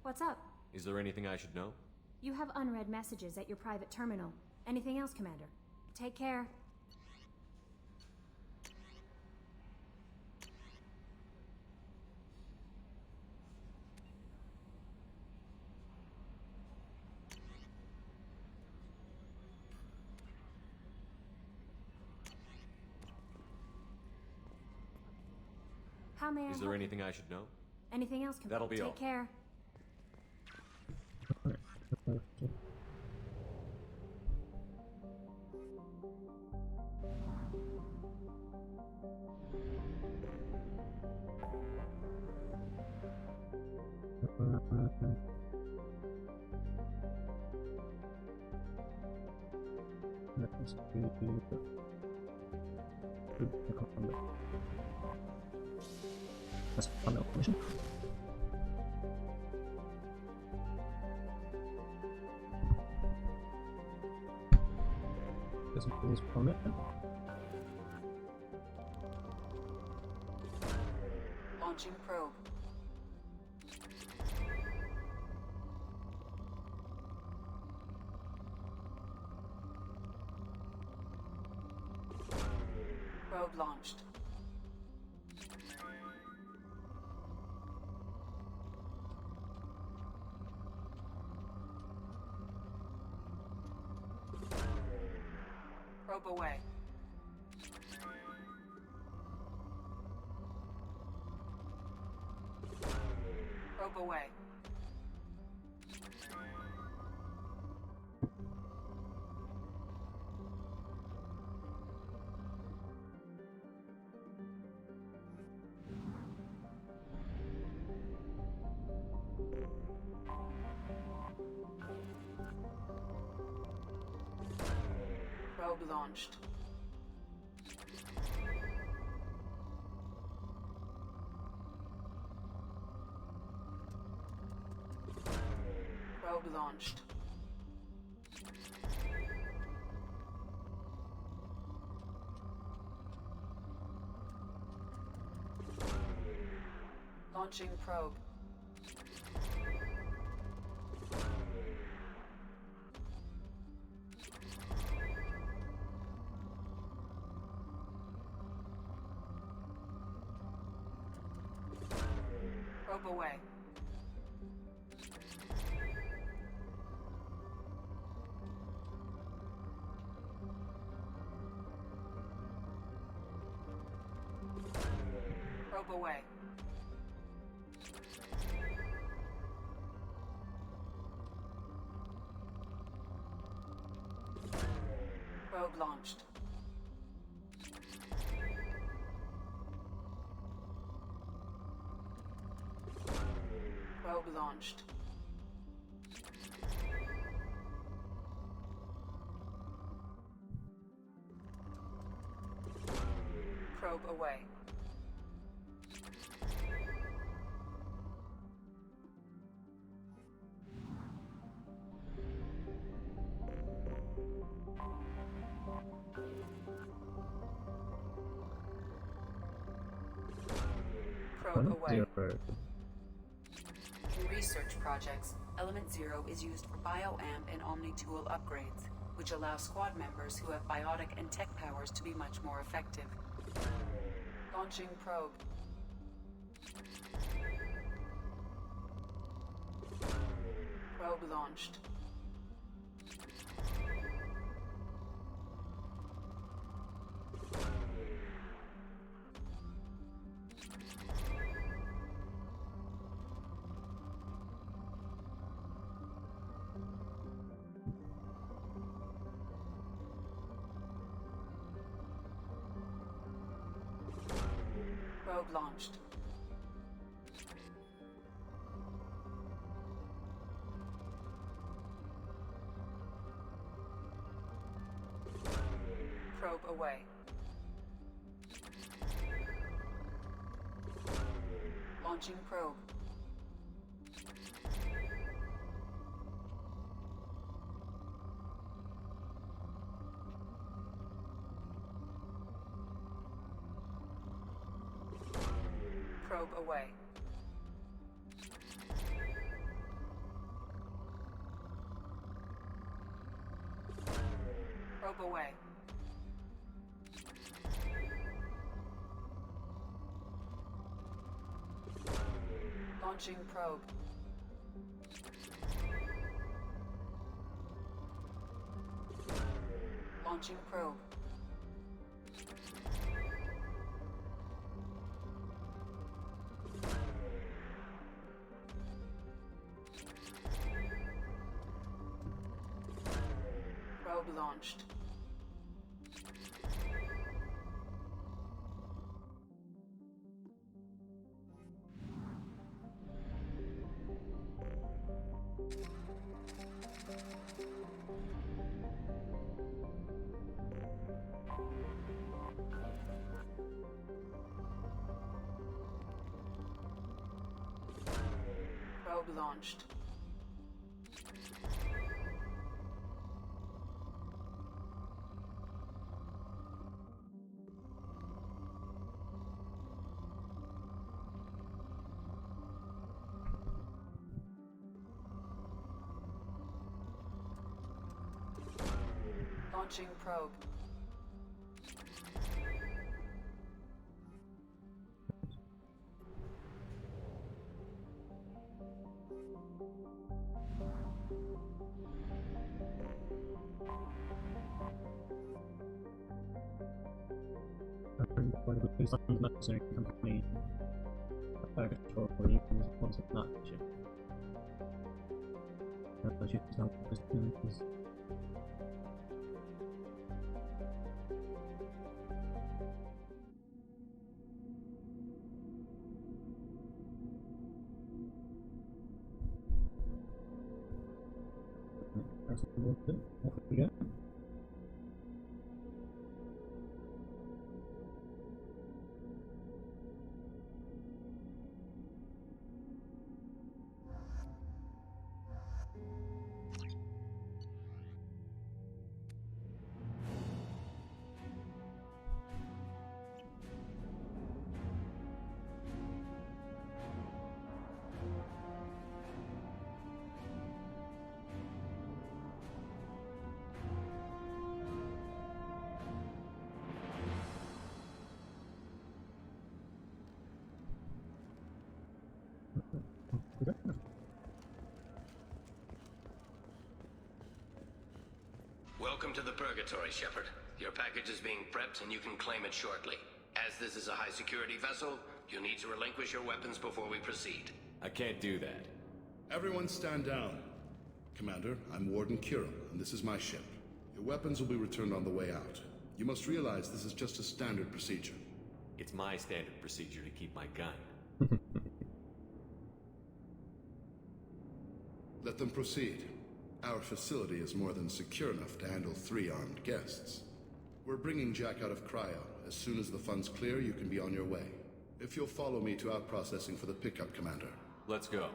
what's up? Is there anything I should know? You have unread messages at your private terminal. Anything else, Commander? Take care. How may I Is there anything I should know? Anything else, Commander? That'll be all. Take care. Let's find out mission. Doesn't please permit. Launching probe. Probe launched. Probe away. Probe away. Probe launched. Probe launched. Launching probe. Probe away. Probe away. Probe launched. Probe launched. Probe away. Probe away. In research projects, Element Zero is used for bioamp and omni-tool upgrades, which allow squad members who have biotic and tech powers to be much more effective. Launching probe. Probe launched. Probe launched. Probe away. Launching probe. probe away. Probe away. Launching probe. Launching probe. Probe launched. Probe launched. Launching probe. Some mercenary company control equals once a partnership. Should help customers. Off we go. Welcome to the Purgatory, Shepard. Your package is being prepped and you can claim it shortly. As this is a high-security vessel, you'll need to relinquish your weapons before we proceed. I can't do that. Everyone stand down. Commander, I'm Warden Kirill, and this is my ship. Your weapons will be returned on the way out. You must realize this is just a standard procedure. It's my standard procedure to keep my gun. Let them proceed. Our facility is more than secure enough to handle 3 armed guests. We're bringing Jack out of cryo. As soon as the funds clear, you can be on your way. If you'll follow me to out-processing for the pickup, Commander. Let's go.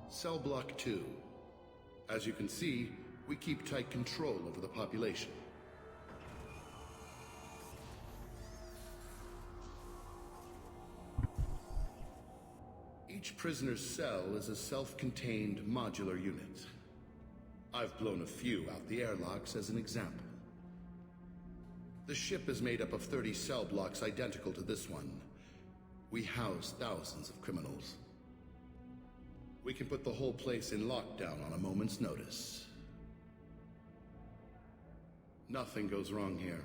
Cell Block 2. As you can see, we keep tight control over the population. Each prisoner's cell is a self-contained modular unit. I've blown a few out the airlocks as an example. The ship is made up of 30 cell blocks identical to this one. We house thousands of criminals. We can put the whole place in lockdown on a moment's notice. Nothing goes wrong here.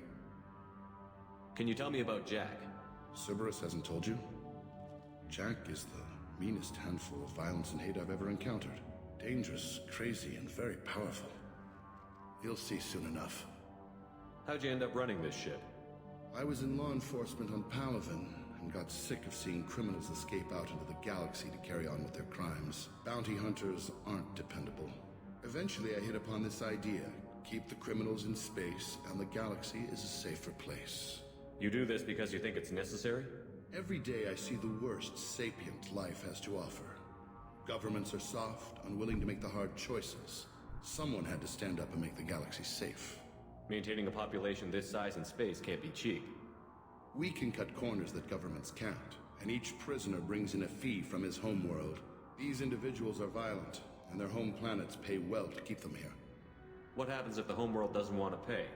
Can you tell me about Jack? Cerberus hasn't told you? Jack is the meanest handful of violence and hate I've ever encountered. Dangerous, crazy, and very powerful. You'll see soon enough. How'd you end up running this ship? I was in law enforcement on Palaven and got sick of seeing criminals escape out into the galaxy to carry on with their crimes. Bounty hunters aren't dependable. Eventually I hit upon this idea. Keep the criminals in space and the galaxy is a safer place. You do this because you think it's necessary? Every day I see the worst sapient life has to offer. Governments are soft, unwilling to make the hard choices. Someone had to stand up and make the galaxy safe. Maintaining a population this size in space can't be cheap. We can cut corners that governments can't, and each prisoner brings in a fee from his homeworld. These individuals are violent, and their home planets pay well to keep them here. What happens if the homeworld doesn't want to pay?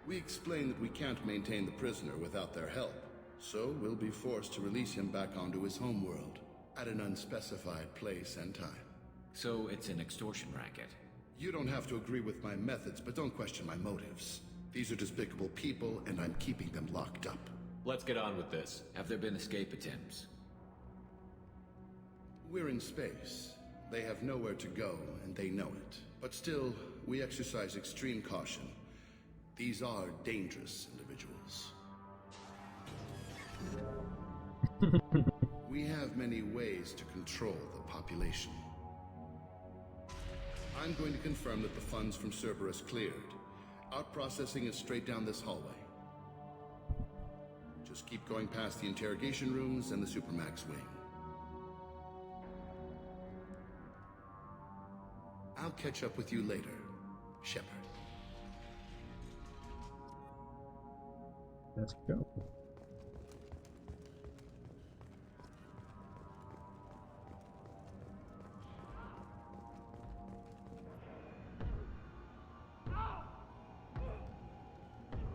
We explain that we can't maintain the prisoner without their help, so we'll be forced to release him back onto his homeworld, at an unspecified place and time. So it's an extortion racket? You don't have to agree with my methods, but don't question my motives. These are despicable people, and I'm keeping them locked up. Let's get on with this. Have there been escape attempts? We're in space. They have nowhere to go, and they know it. But still, we exercise extreme caution. These are dangerous individuals. We have many ways to control the population. I'm going to confirm that the funds from Cerberus cleared. Our processing is straight down this hallway. Just keep going past the interrogation rooms and the Supermax wing. I'll catch up with you later, Shepard. Let's go.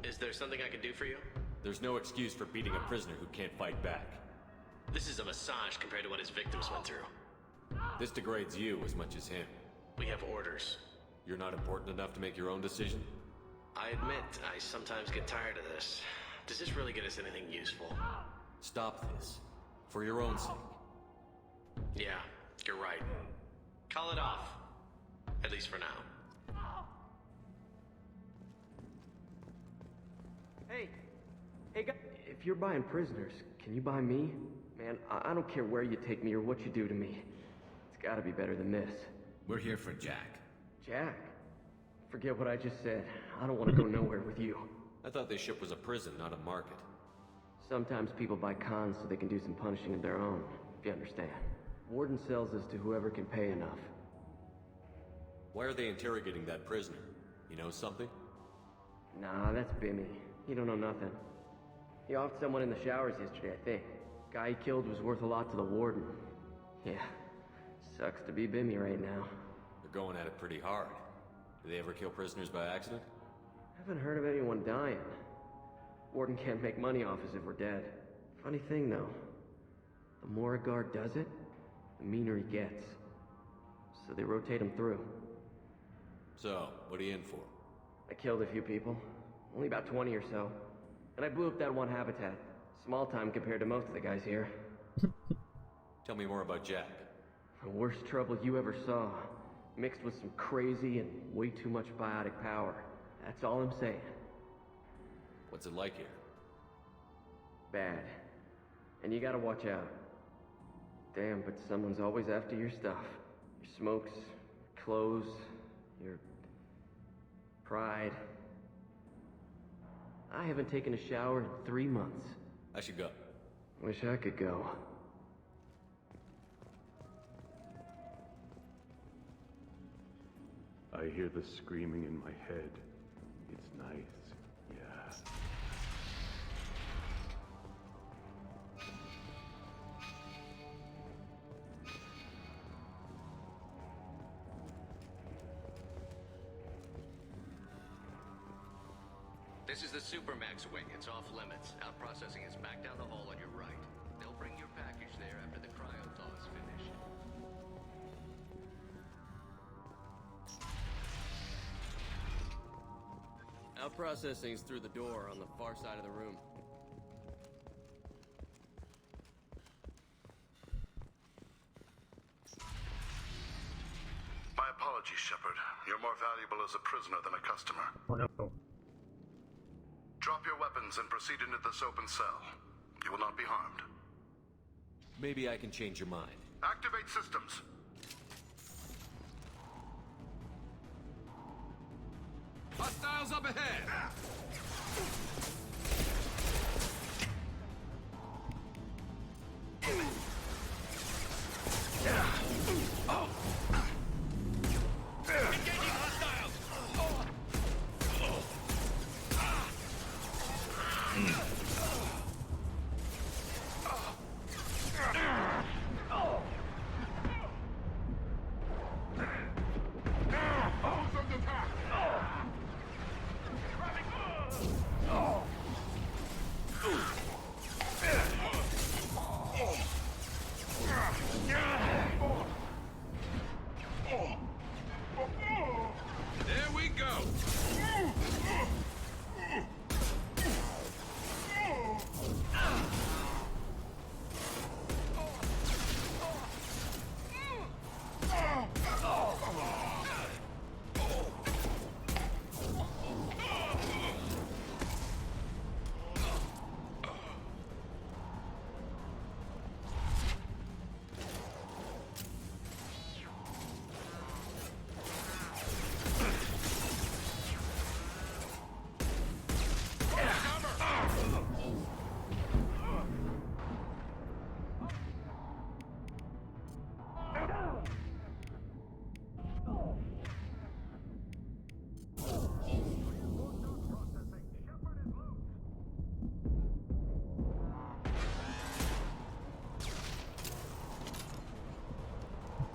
Is there something I can do for you? There's no excuse for beating a prisoner who can't fight back. This is a massage compared to what his victims went through. This degrades you as much as him. We have orders. You're not important enough to make your own decision? I admit, I sometimes get tired of this. Does this really get us anything useful? Stop this. For your own sake. Yeah, you're right. Call it off. At least for now. Hey, guys. If you're buying prisoners, can you buy me? Man, I don't care where you take me or what you do to me. It's gotta be better than this. We're here for Jack. Jack? Forget what I just said. I don't want to go nowhere with you. I thought this ship was a prison, not a market. Sometimes people buy cons so they can do some punishing of their own, if you understand. Warden sells us to whoever can pay enough. Why are they interrogating that prisoner? You know something? Nah, that's Bimmy. He don't know nothing. He offed someone in the showers yesterday, I think. Guy he killed was worth a lot to the warden. Yeah, sucks to be Bimmy right now. They're going at it pretty hard. Do they ever kill prisoners by accident? Haven't heard of anyone dying. Warden can't make money off us if we're dead. Funny thing, though. The more a guard does it, the meaner he gets. So they rotate him through. So, what are you in for? I killed a few people. Only about 20 or so. And I blew up that one habitat. Small time compared to most of the guys here. Tell me more about Jack. The worst trouble you ever saw. Mixed with some crazy and way too much biotic power. That's all I'm saying. What's it like here? Bad. And you gotta watch out. Damn, but someone's always after your stuff. Your smokes, clothes, your pride. I haven't taken a shower in 3 months. I should go. Wish I could go. I hear the screaming in my head. It's nice, yeah. This is the Supermax wing. It's off limits. Out processing is back down the hall on your right. They'll bring your package there after the cryo thaw is finished. Out processing's through the door on the far side of the room. My apologies, Shepard. You're more valuable as a prisoner than a customer. Oh no. Drop your weapons and proceed into this open cell. You will not be harmed. Maybe I can change your mind. Activate systems. Hostiles up ahead! Engaging hostiles! There we go.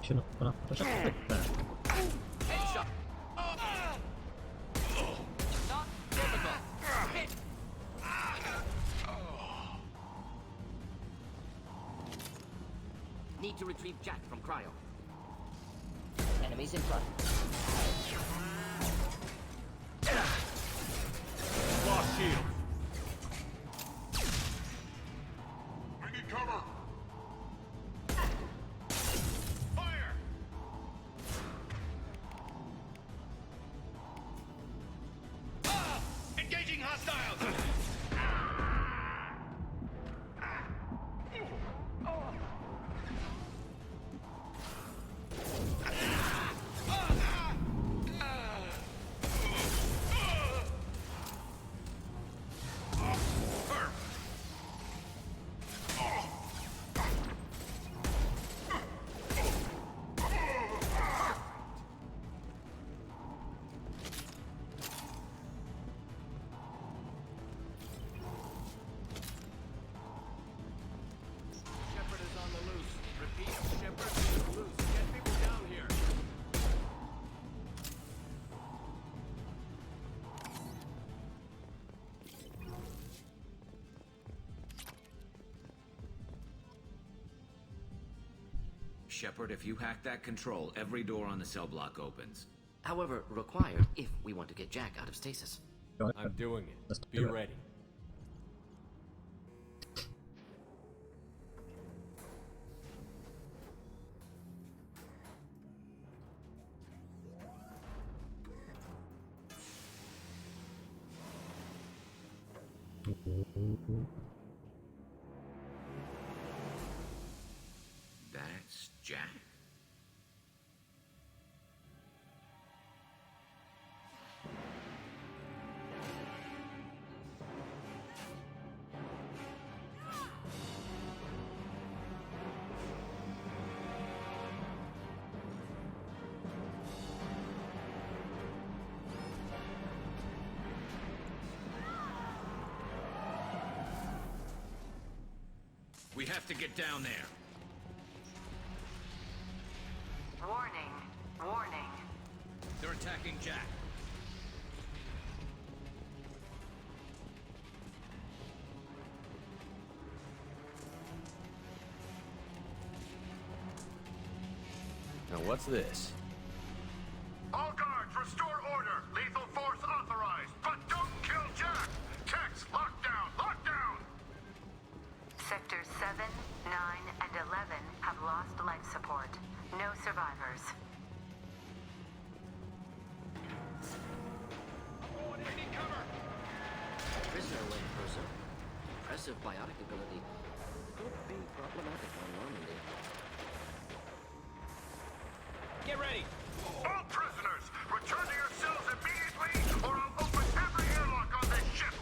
Shouldn't have gone after Shepard like that. Headshot. Not difficult. Hit. Need to retrieve Jack from cryo. Enemies in front. Lost shield. I need cover. Fire! Engaging hostiles! Shepard is on the loose. Repeat, Shepard is on the loose. Get people down here. Shepard, if you hack that control, every door on the cell block opens. However, required if we want to get Jack out of stasis. I'm doing it. Let's Be do it. ready. That's Jack. We have to get down there. Warning. Warning. They're attacking Jack. Now what's this? All guards, restore order. Lethal force authorized. But don't kill Jack. Techs, lockdown, lockdown. Sectors 7, 9, and 11 have lost life support. No survivors. Prisoner when frozen. Impressive biotic ability. Could be problematic on Normandy. Get ready. All prisoners, return to your cells immediately, or I'll open every airlock on this ship.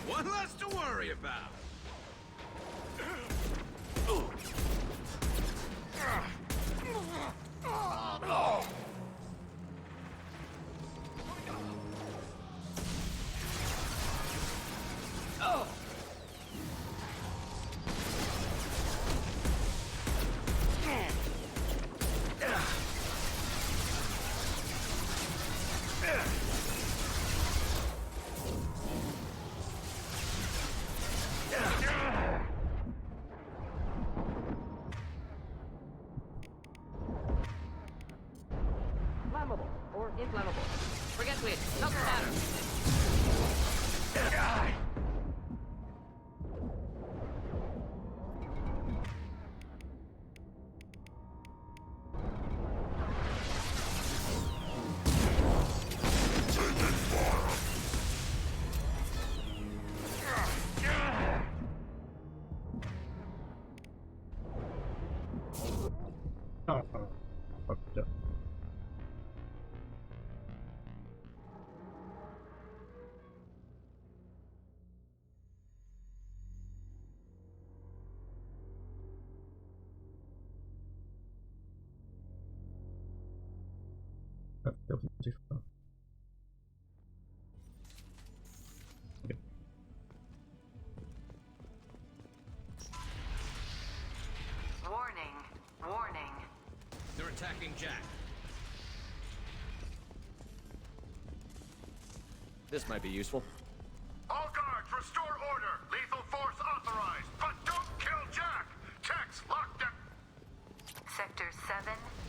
One less to worry about. flammable or inflammable. Forget it. Doesn't matter. Oh, fucked up. That wasn't too far. Okay. Warning. Warning. They're attacking Jack. This might be useful. All guards, restore order. Lethal force authorized, but don't kill Jack. Techs, lock down. Sectors 7,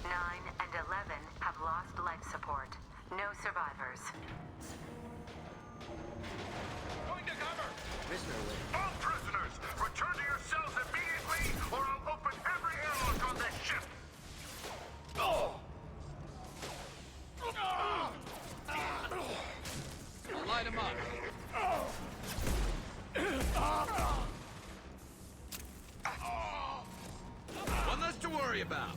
9, and 11 have lost life support. No survivors. Going to cover. Prisoner away. All prisoners, return to your cells immediately, or I'll open every airlock on this ship. I'll light him up. One less to worry about.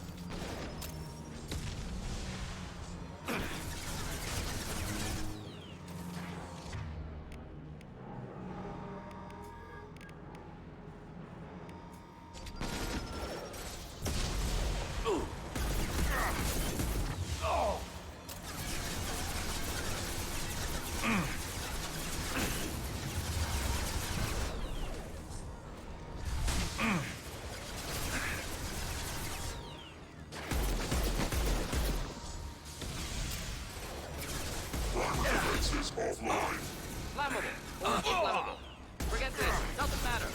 Defenses offline. Flammable or inflammable. Forget it. Doesn't matter.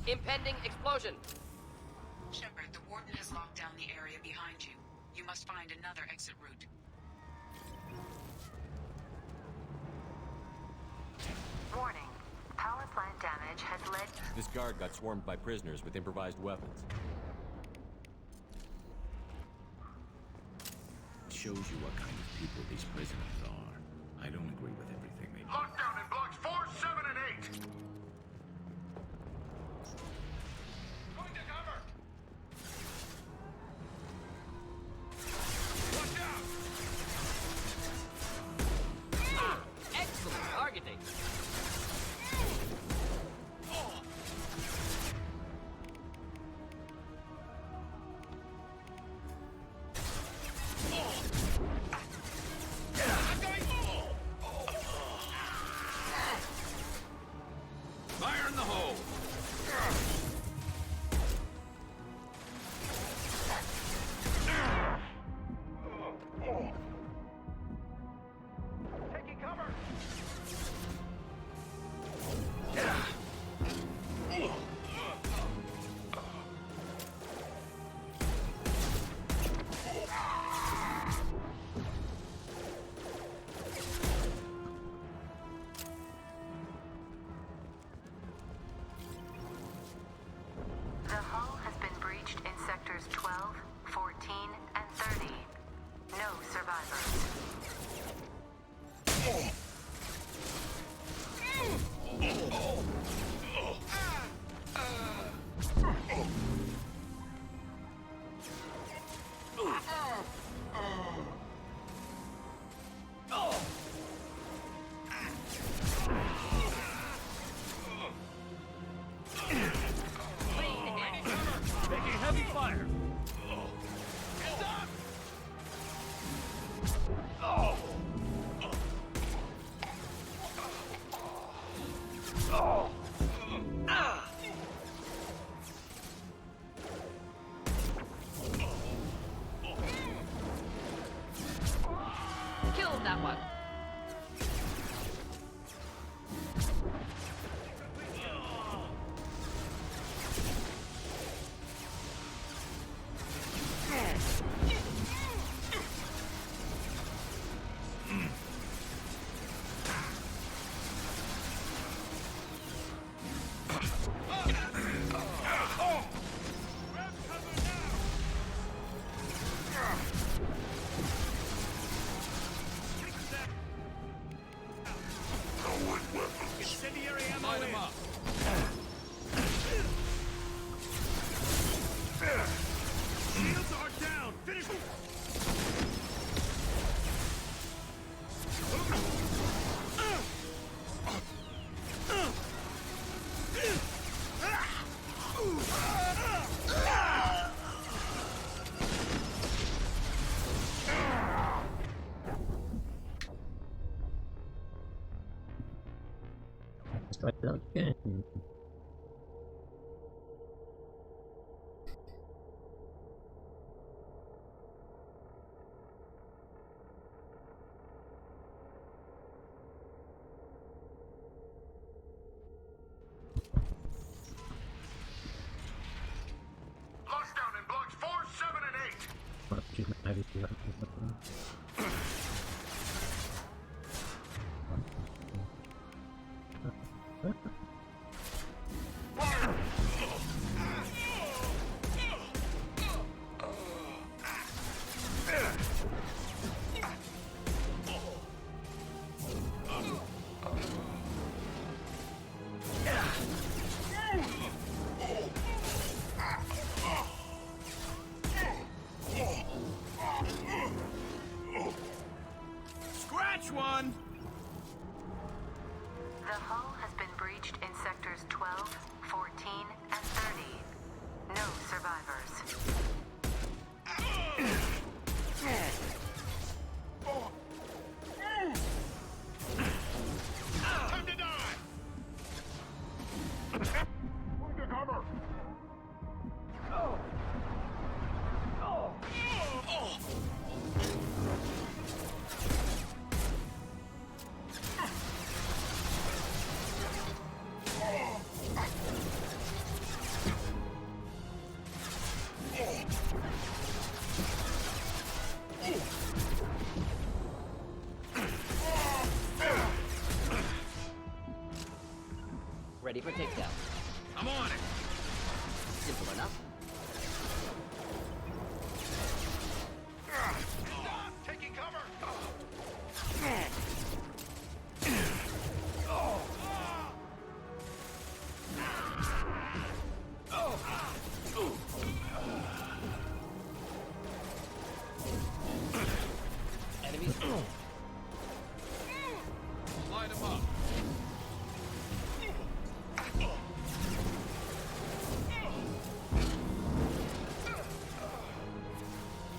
Impending explosion. Shepard, the Warden has locked down the area behind you. You must find another exit route. Warning. Power plant damage has led... This guard got swarmed by prisoners with improvised weapons. Shows you what kind of people these prisoners are. I don't agree with everything they do. Lockdown in blocks 4, 7, and 8. Going to cover. Watch out. Excellent targeting. try that again. Lost down in blocks 4, 7, and 8. Well, choose my heavy weapon. Scratch one! The hull has been breached in sectors 12, 14, and 30. No survivors. Time to die! Going to cover! Ready for takedown. I'm on it! Simple enough. Taking cover! Enemies. Line them up.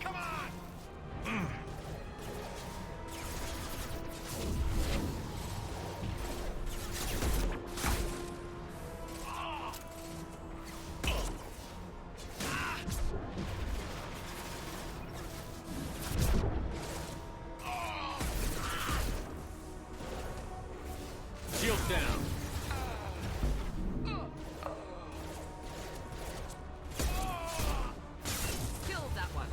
Come on! Shields down. Killed that one.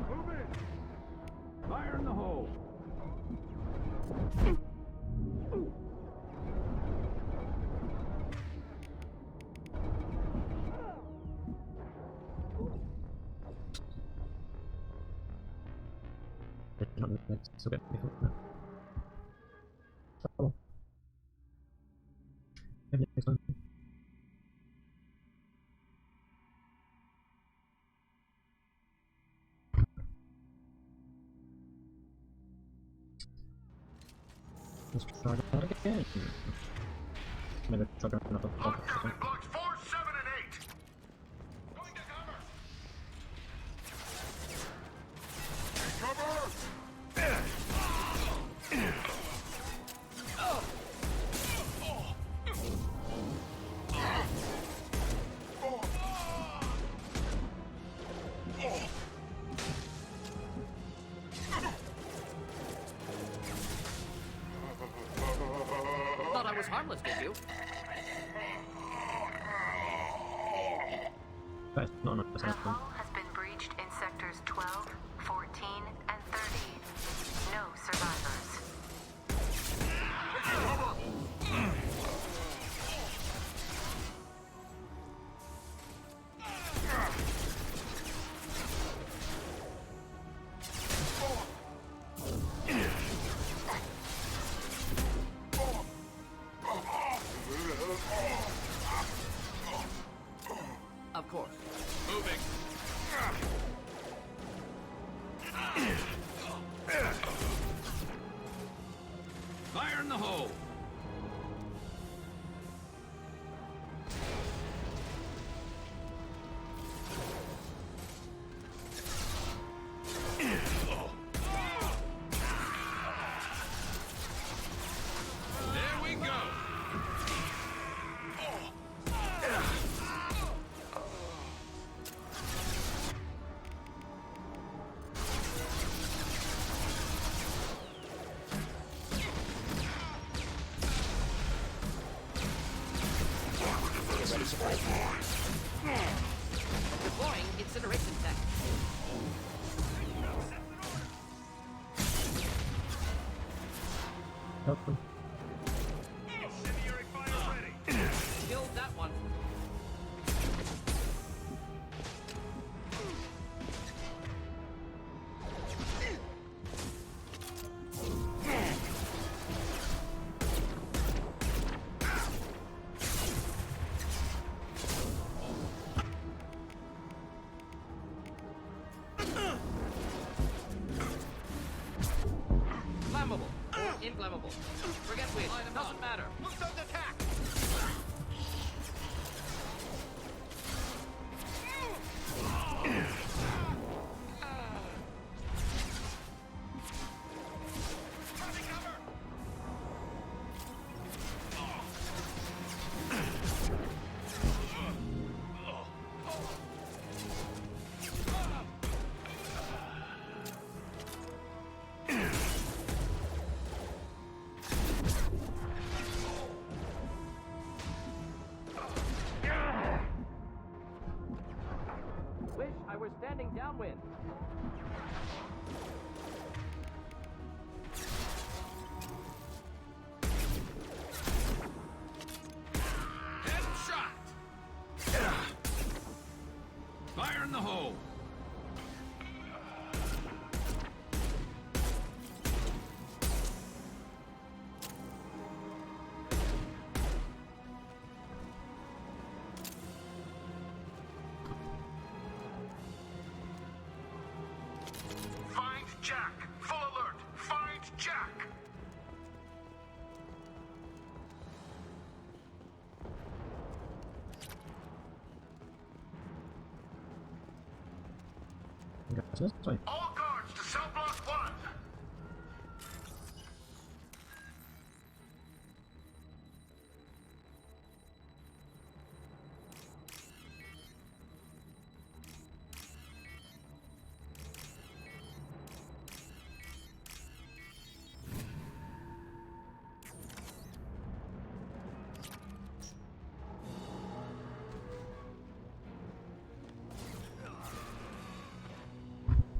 Move in! Fire in the hole! So good. Oh. Maybe next one. Let's try that again. Maybe try to another Locked down in blocks 4, 7, and 8. Going to cover! Thought I was harmless, did you? Guys, no, The hull has been breached in sectors 12, 14, and 30. No survivors. off course. Moving. Fire in the hole. There we go. Deploying incineration tech. Nothing. Killed that one. Flammable or inflammable. Forget which. Doesn't matter. Move to attack. Wish I were standing downwind. Headshot. Fire in the hole. Find Jack! Full alert! Find Jack! Gotcha. This way. All guards to cell block 1!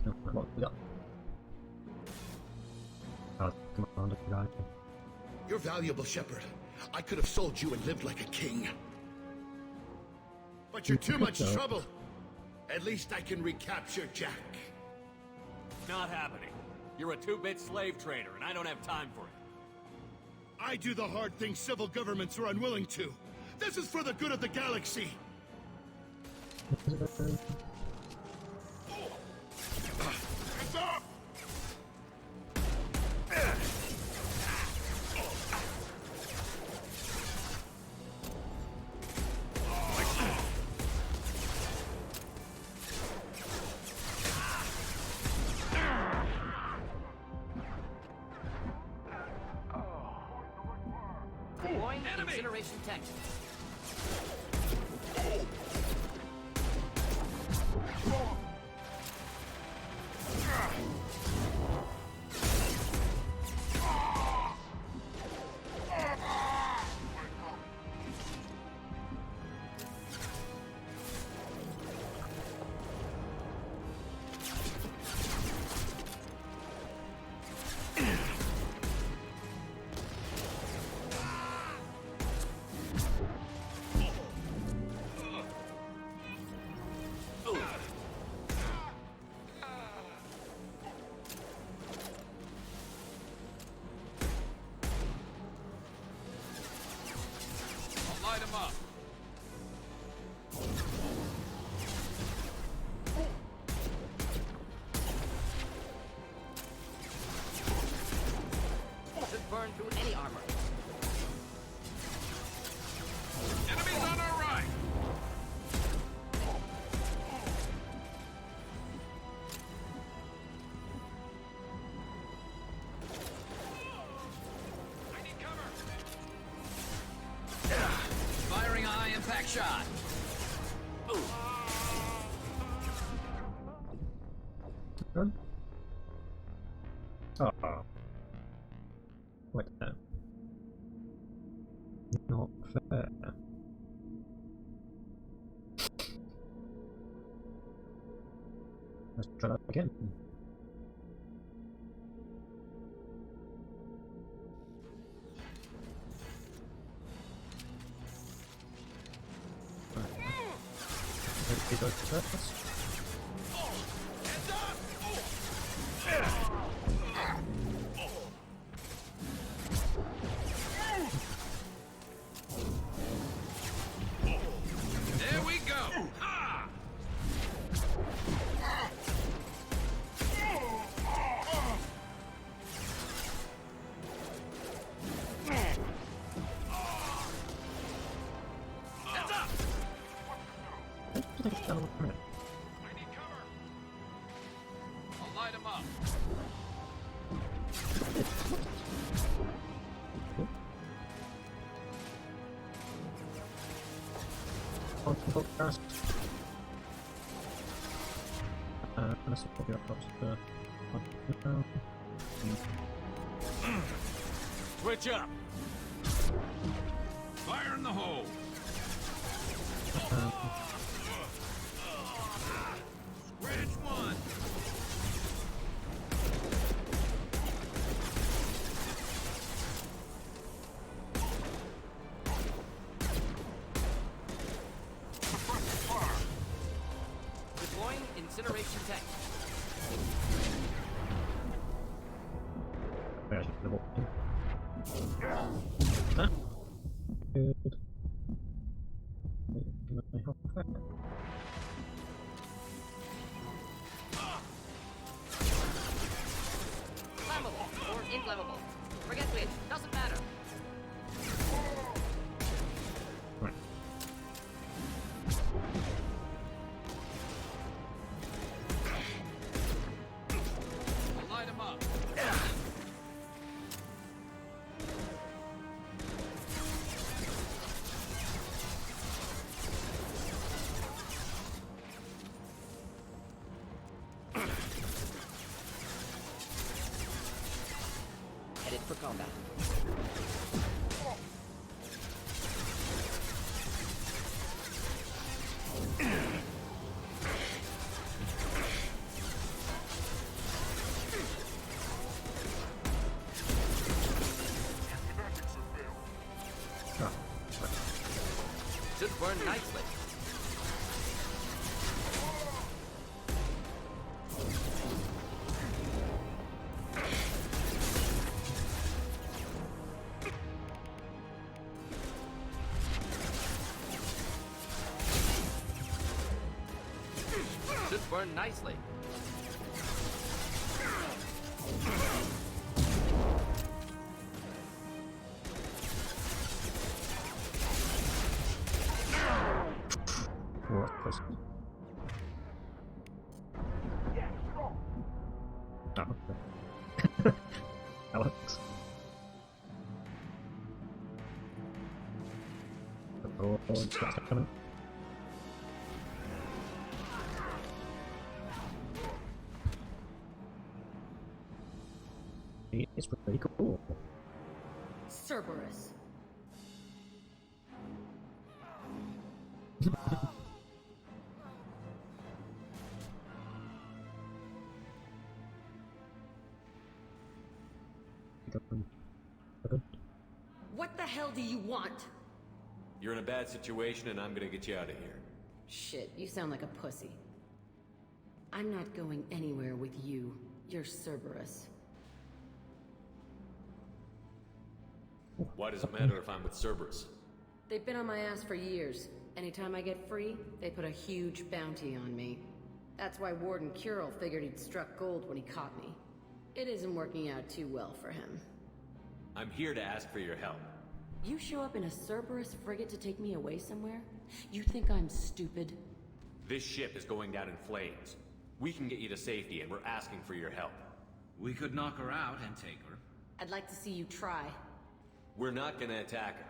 No, come on, we got. Come on, the guy. You're valuable, Shepard. I could have sold you and lived like a king. But you're too much trouble. At least I can recapture Jack. Not happening. You're a two-bit slave trader, and I don't have time for it. I do the hard things civil governments are unwilling to. This is for the good of the galaxy. Hands up! Deploying incineration tech. shot. Good. Oh. What the? Not fair. Let's try that again. It does first. There we go. Ha! Heads up! I need cover. I'll light him up. Let's put your across the. Switch up. Fire in the hole. Scratch one. Deploying incineration tank. Where's the ball? Huh? Good. My health back. Flammable or inflammable. Forget which. Doesn't matter. Right. I'll light him up. Headed for combat. Should burn nicely. Should burn nicely. What was Oh, okay. Alex. Oh, it's not coming. It's pretty cool. Cerberus. What the hell do you want? You're in a bad situation and I'm gonna get you out of here. Shit, you sound like a pussy. I'm not going anywhere with you. You're Cerberus. Why does it matter if I'm with Cerberus? They've been on my ass for years. Anytime I get free, they put a huge bounty on me. That's why Warden Curel figured he'd struck gold when he caught me. It isn't working out too well for him. I'm here to ask for your help. You show up in a Cerberus frigate to take me away somewhere? You think I'm stupid? This ship is going down in flames. We can get you to safety and we're asking for your help. We could knock her out and take her. I'd like to see you try. We're not gonna attack her.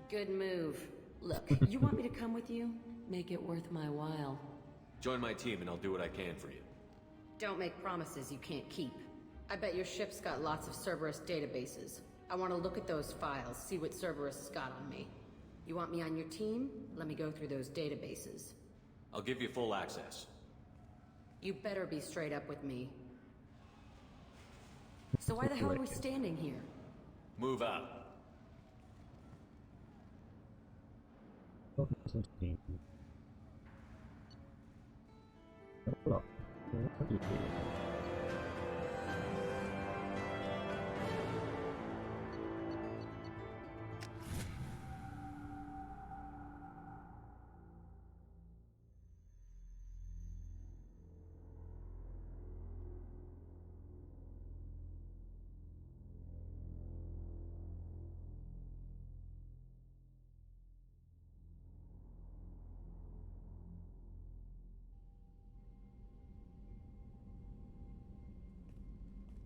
Good move. Look, you want me to come with you? Make it worth my while. Join my team and I'll do what I can for you. Don't make promises you can't keep. I bet your ship's got lots of Cerberus databases. I want to look at those files, see what Cerberus has got on me. You want me on your team? Let me go through those databases. I'll give you full access. You better be straight up with me. So why the hell are we standing here? Move out.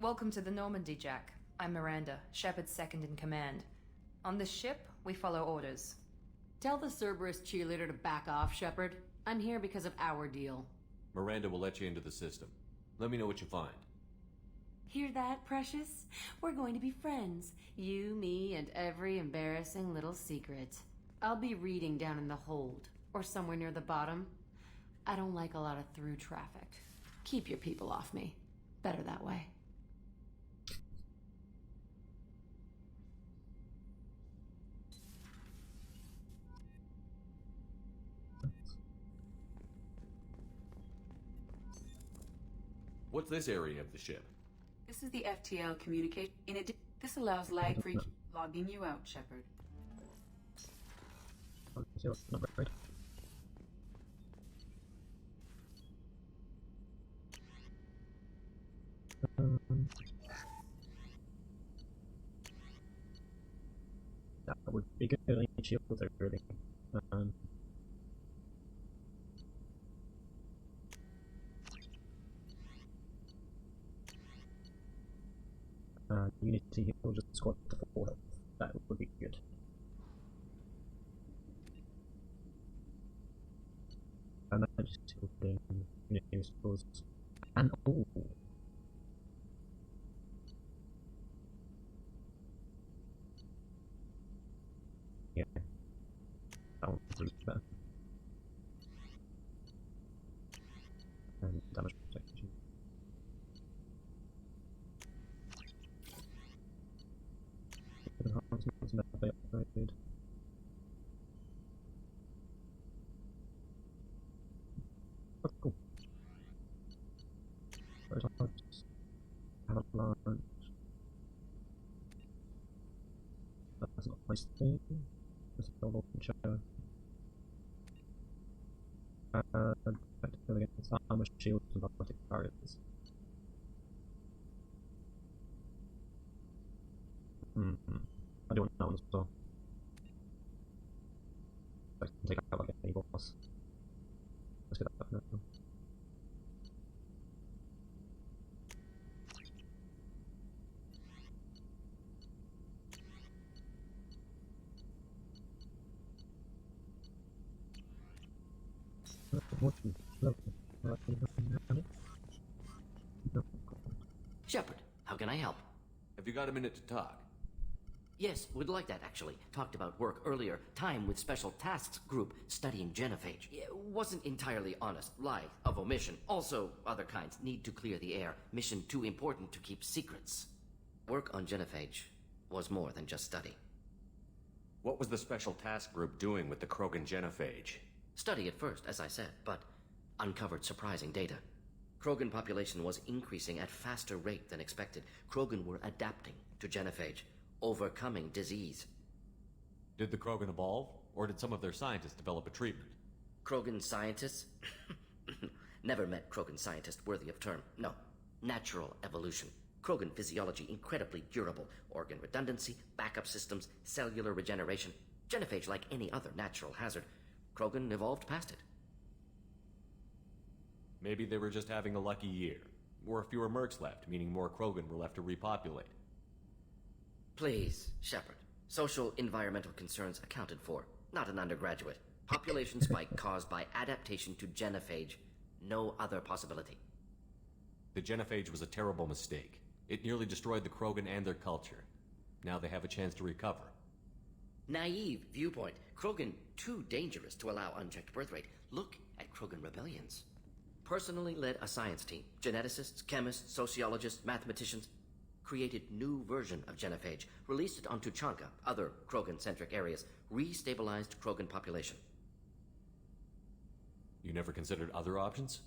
Welcome to the Normandy, Jack. I'm Miranda, Shepard's second in command. On this ship, we follow orders. Tell the Cerberus cheerleader to back off, Shepard. I'm here because of our deal. Miranda will let you into the system. Let me know what you find. Hear that, Precious? We're going to be friends. You, me, and every embarrassing little secret. I'll be reading down in the hold, or somewhere near the bottom. I don't like a lot of through traffic. Keep your people off me. Better that way. What's this area of the ship? This is the FTL communication. This allows lag-free logging you out, Shepard. That would be good. I need shields everything. Unity will just squat to 4 health. That would be good. I managed to put in Unity stores. And oh! Yeah. That one's really bad. And damage protection. Enhancements never upgraded. Oh, cool. Prototypes. Avalanche. That's not my thing. Let's go launcher. Effective against armor shields and biotic barriers. I do want that one as well. I can take out like any boss. Let's get that now. Shepard, how can I help? Have you got a minute to talk? Yes, would like that actually. Talked about work earlier. Time with Special Tasks Group studying genophage. Wasn't entirely honest. Lie of omission. Also, other kinds. Need to clear the air. Mission too important to keep secrets. Work on genophage was more than just study. What was the Special Task Group doing with the Krogan genophage? Study at first, as I said, but uncovered surprising data. Krogan population was increasing at faster rate than expected. Krogan were adapting to genophage, overcoming disease. Did the Krogan evolve, or did some of their scientists develop a treatment? Krogan scientists? Never met Krogan scientist worthy of term. No. Natural evolution. Krogan physiology incredibly durable. Organ redundancy, backup systems, cellular regeneration. Genophage like any other natural hazard. Krogan evolved past it. Maybe they were just having a lucky year. Or fewer mercs left, meaning more Krogan were left to repopulate. Please, Shepard. Social environmental concerns accounted for. not an undergraduate. Population spike caused by adaptation to genophage. No other possibility. The genophage was a terrible mistake. It nearly destroyed the Krogan and their culture. Now they have a chance to recover. Naive viewpoint. Krogan too dangerous to allow unchecked birth rate. Look at Krogan rebellions. Personally led a science team. Geneticists, chemists, sociologists, mathematicians. Created new version of genophage. Released it on Tuchanka, other Krogan-centric areas. Restabilized Krogan population. You never considered other options?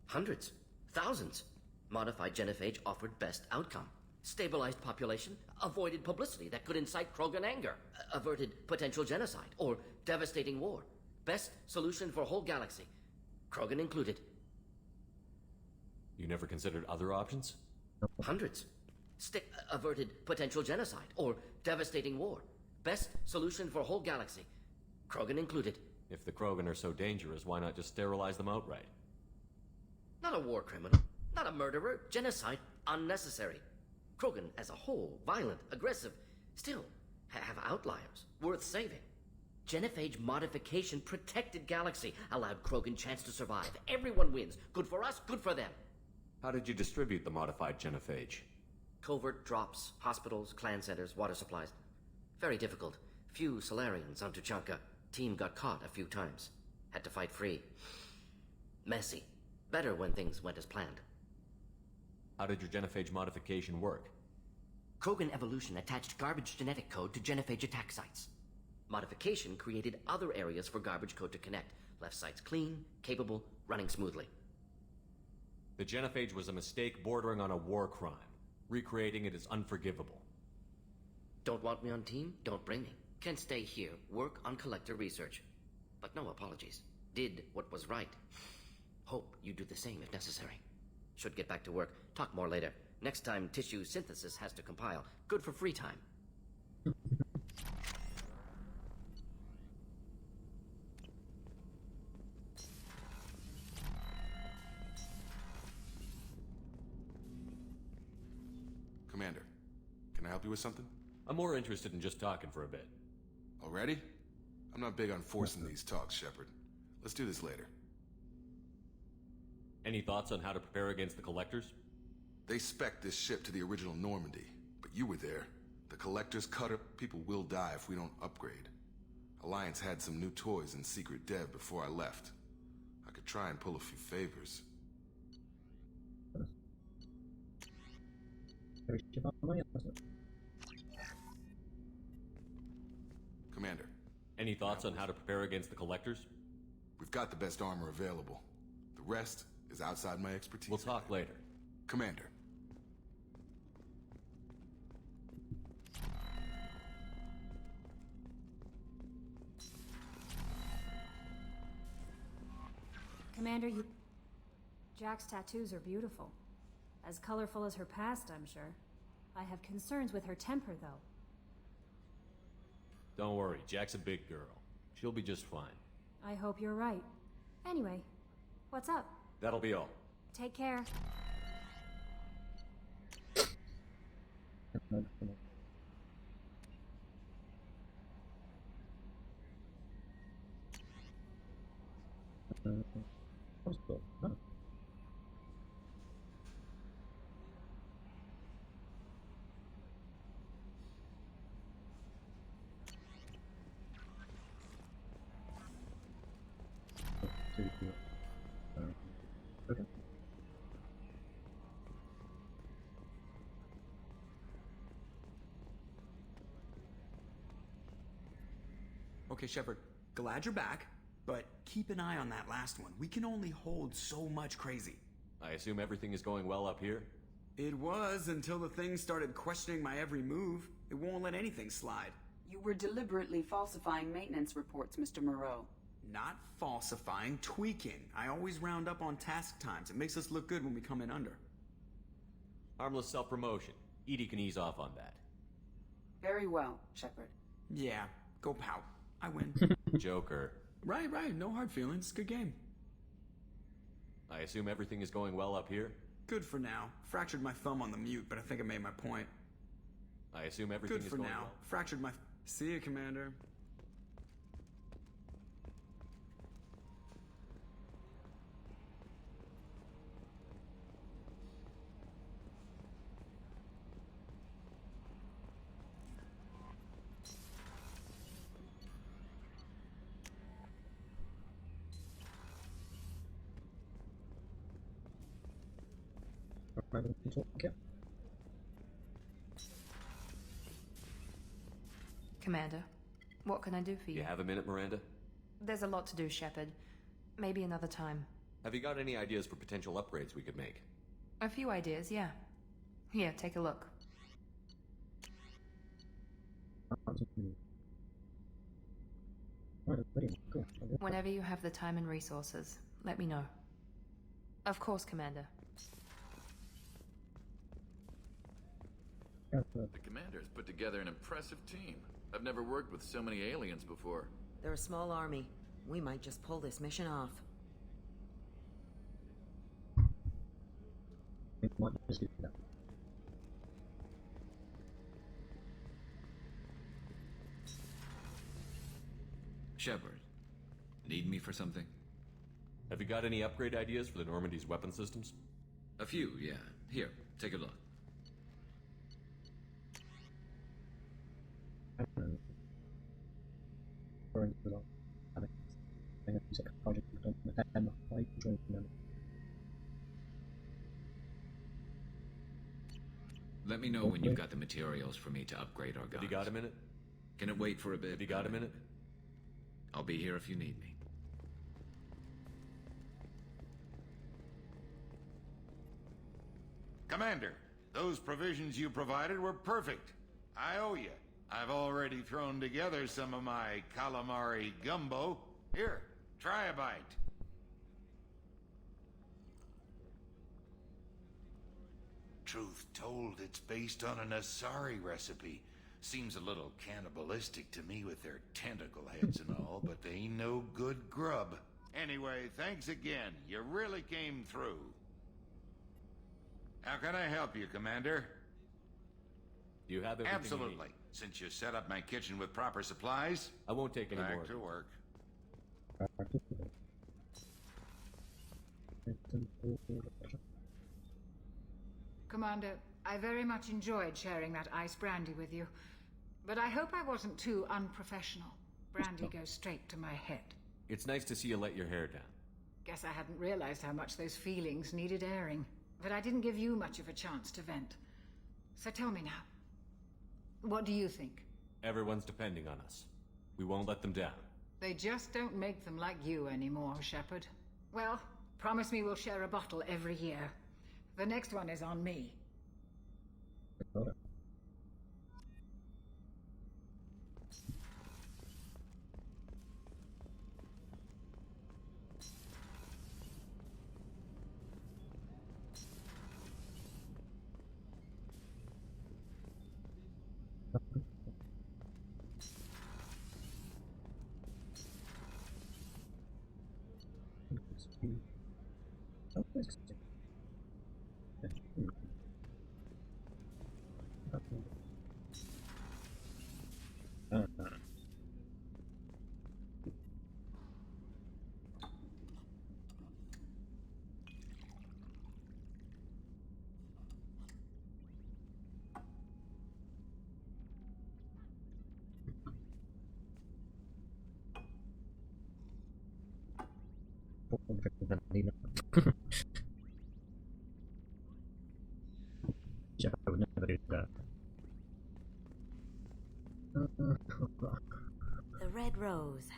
Hundreds. Thousands. Modified genophage offered best outcome. Stabilized population, avoided publicity that could incite Krogan anger, averted potential genocide, or devastating war. Best solution for whole galaxy. Krogan included. You never considered other options? Hundreds. Averted potential genocide, or devastating war. Best solution for whole galaxy. Krogan included. If the Krogan are so dangerous, why not just sterilize them outright? Not a war criminal. Not a murderer. Genocide unnecessary. Krogan as a whole, violent, aggressive, still have outliers, worth saving. Genophage modification protected galaxy, allowed Krogan chance to survive. Everyone wins. Good for us, good for them. How did you distribute the modified genophage? Covert drops, hospitals, clan centers, water supplies. Very difficult. Few Solarians on Tuchanka. Team got caught a few times. Had to fight free. Messy. Better when things went as planned. How did your genophage modification work? Krogan evolution attached garbage genetic code to genophage attack sites. Modification created other areas for garbage code to connect. Left sites clean, capable, running smoothly. The genophage was a mistake bordering on a war crime. Recreating it is unforgivable. Don't want me on team? Don't bring me. Can stay here, work on collector research. But no apologies. Did what was right. Hope you do the same if necessary. Should get back to work. Talk more later. Next time tissue synthesis has to compile. Good for free time. Commander, can I help you with something? I'm more interested in just talking for a bit. Already? I'm not big on forcing these talks, Shepard. Let's do this later. Any thoughts on how to prepare against the Collectors? They spec'd this ship to the original Normandy, but you were there. The Collectors cut her. People will die if we don't upgrade. Alliance had some new toys in secret dev before I left. I could try and pull a few favors. Commander. Any thoughts on how to prepare against the Collectors? We've got the best armor available. The rest is outside my expertise. We'll talk later. Commander. Commander, Jack's tattoos are beautiful. As colorful as her past, I'm sure. I have concerns with her temper, though. Don't worry, Jack's a big girl. She'll be just fine. I hope you're right. Anyway, what's up? That'll be all. Take care. Okay. Okay, Shepard, glad you're back, but keep an eye on that last one. We can only hold so much crazy. I assume everything is going well up here? It was until the thing started questioning my every move. It won't let anything slide. You were deliberately falsifying maintenance reports, Mr. Moreau. Not falsifying, tweaking. I always round up on task times. It makes us look good when we come in under. Harmless self-promotion. Edie can ease off on that. Very well, Shepard. Yeah, go pout. I win. Joker. Right. No hard feelings. Good game. I assume everything is going well up here? Good for now. Fractured my thumb on the mute, but I think I made my point. I assume everything Good is for going now. well. Fractured my... See you, Commander. Private talk, yeah. Commander, what can I do for you? You have a minute, Miranda? There's a lot to do, Shepard. Maybe another time. Have you got any ideas for potential upgrades we could make? A few ideas, yeah. Here, take a look. Whenever you have the time and resources, let me know. Of course, Commander. The Commander's put together an impressive team. I've never worked with so many aliens before. They're a small army. We might just pull this mission off. We might just do that. Shepard, need me for something? Have you got any upgrade ideas for the Normandy's weapon systems? A few, yeah. Here, take a look. Let me know when you've got the materials for me to upgrade our guns. Have you got a minute? Can it wait for a bit? Have you got a minute? I'll be here if you need me. Commander, those provisions you provided were perfect. I owe you. I've already thrown together some of my calamari gumbo. Here, try a bite. Truth told, it's based on an Asari recipe. Seems a little cannibalistic to me with their tentacle heads and all, but they ain't no good grub. Anyway, thanks again. You really came through. How can I help you, Commander? You have everything Absolutely. you need. Since you set up my kitchen with proper supplies, I won't take any more. back to work. Commander, I very much enjoyed sharing that ice brandy with you. But I hope I wasn't too unprofessional. Brandy goes straight to my head. It's nice to see you let your hair down. Guess I hadn't realized how much those feelings needed airing. But I didn't give you much of a chance to vent. So tell me now. What do you think? Everyone's depending on us. We won't let them down. They just don't make them like you anymore, Shepard. Well, promise me we'll share a bottle every year. The next one is on me. Yeah, I would never do that. The Red Rose.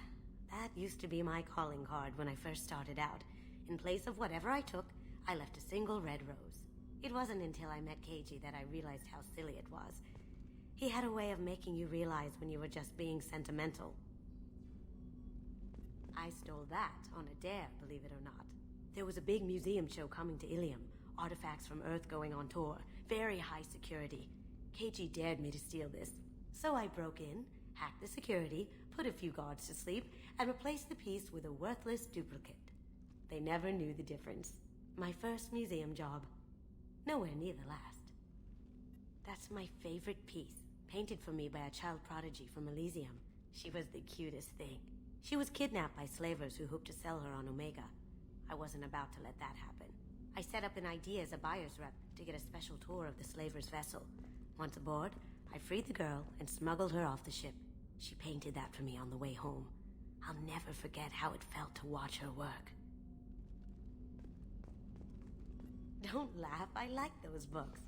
That used to be my calling card when I first started out. In place of whatever I took, I left a single red rose. It wasn't until I met Keiji that I realized how silly it was. He had a way of making you realize when you were just being sentimental. I stole that on a dare, believe it or not. There was a big museum show coming to Ilium. Artifacts from Earth going on tour. Very high security. Keiji dared me to steal this. So I broke in, hacked the security, put a few guards to sleep, and replaced the piece with a worthless duplicate. They never knew the difference. My first museum job. Nowhere near the last. That's my favorite piece, painted for me by a child prodigy from Elysium. She was the cutest thing. She was kidnapped by slavers who hoped to sell her on Omega. I wasn't about to let that happen. I set up an idea as a buyer's rep to get a special tour of the slaver's vessel. Once aboard, I freed the girl and smuggled her off the ship. She painted that for me on the way home. I'll never forget how it felt to watch her work. Don't laugh, I like those books.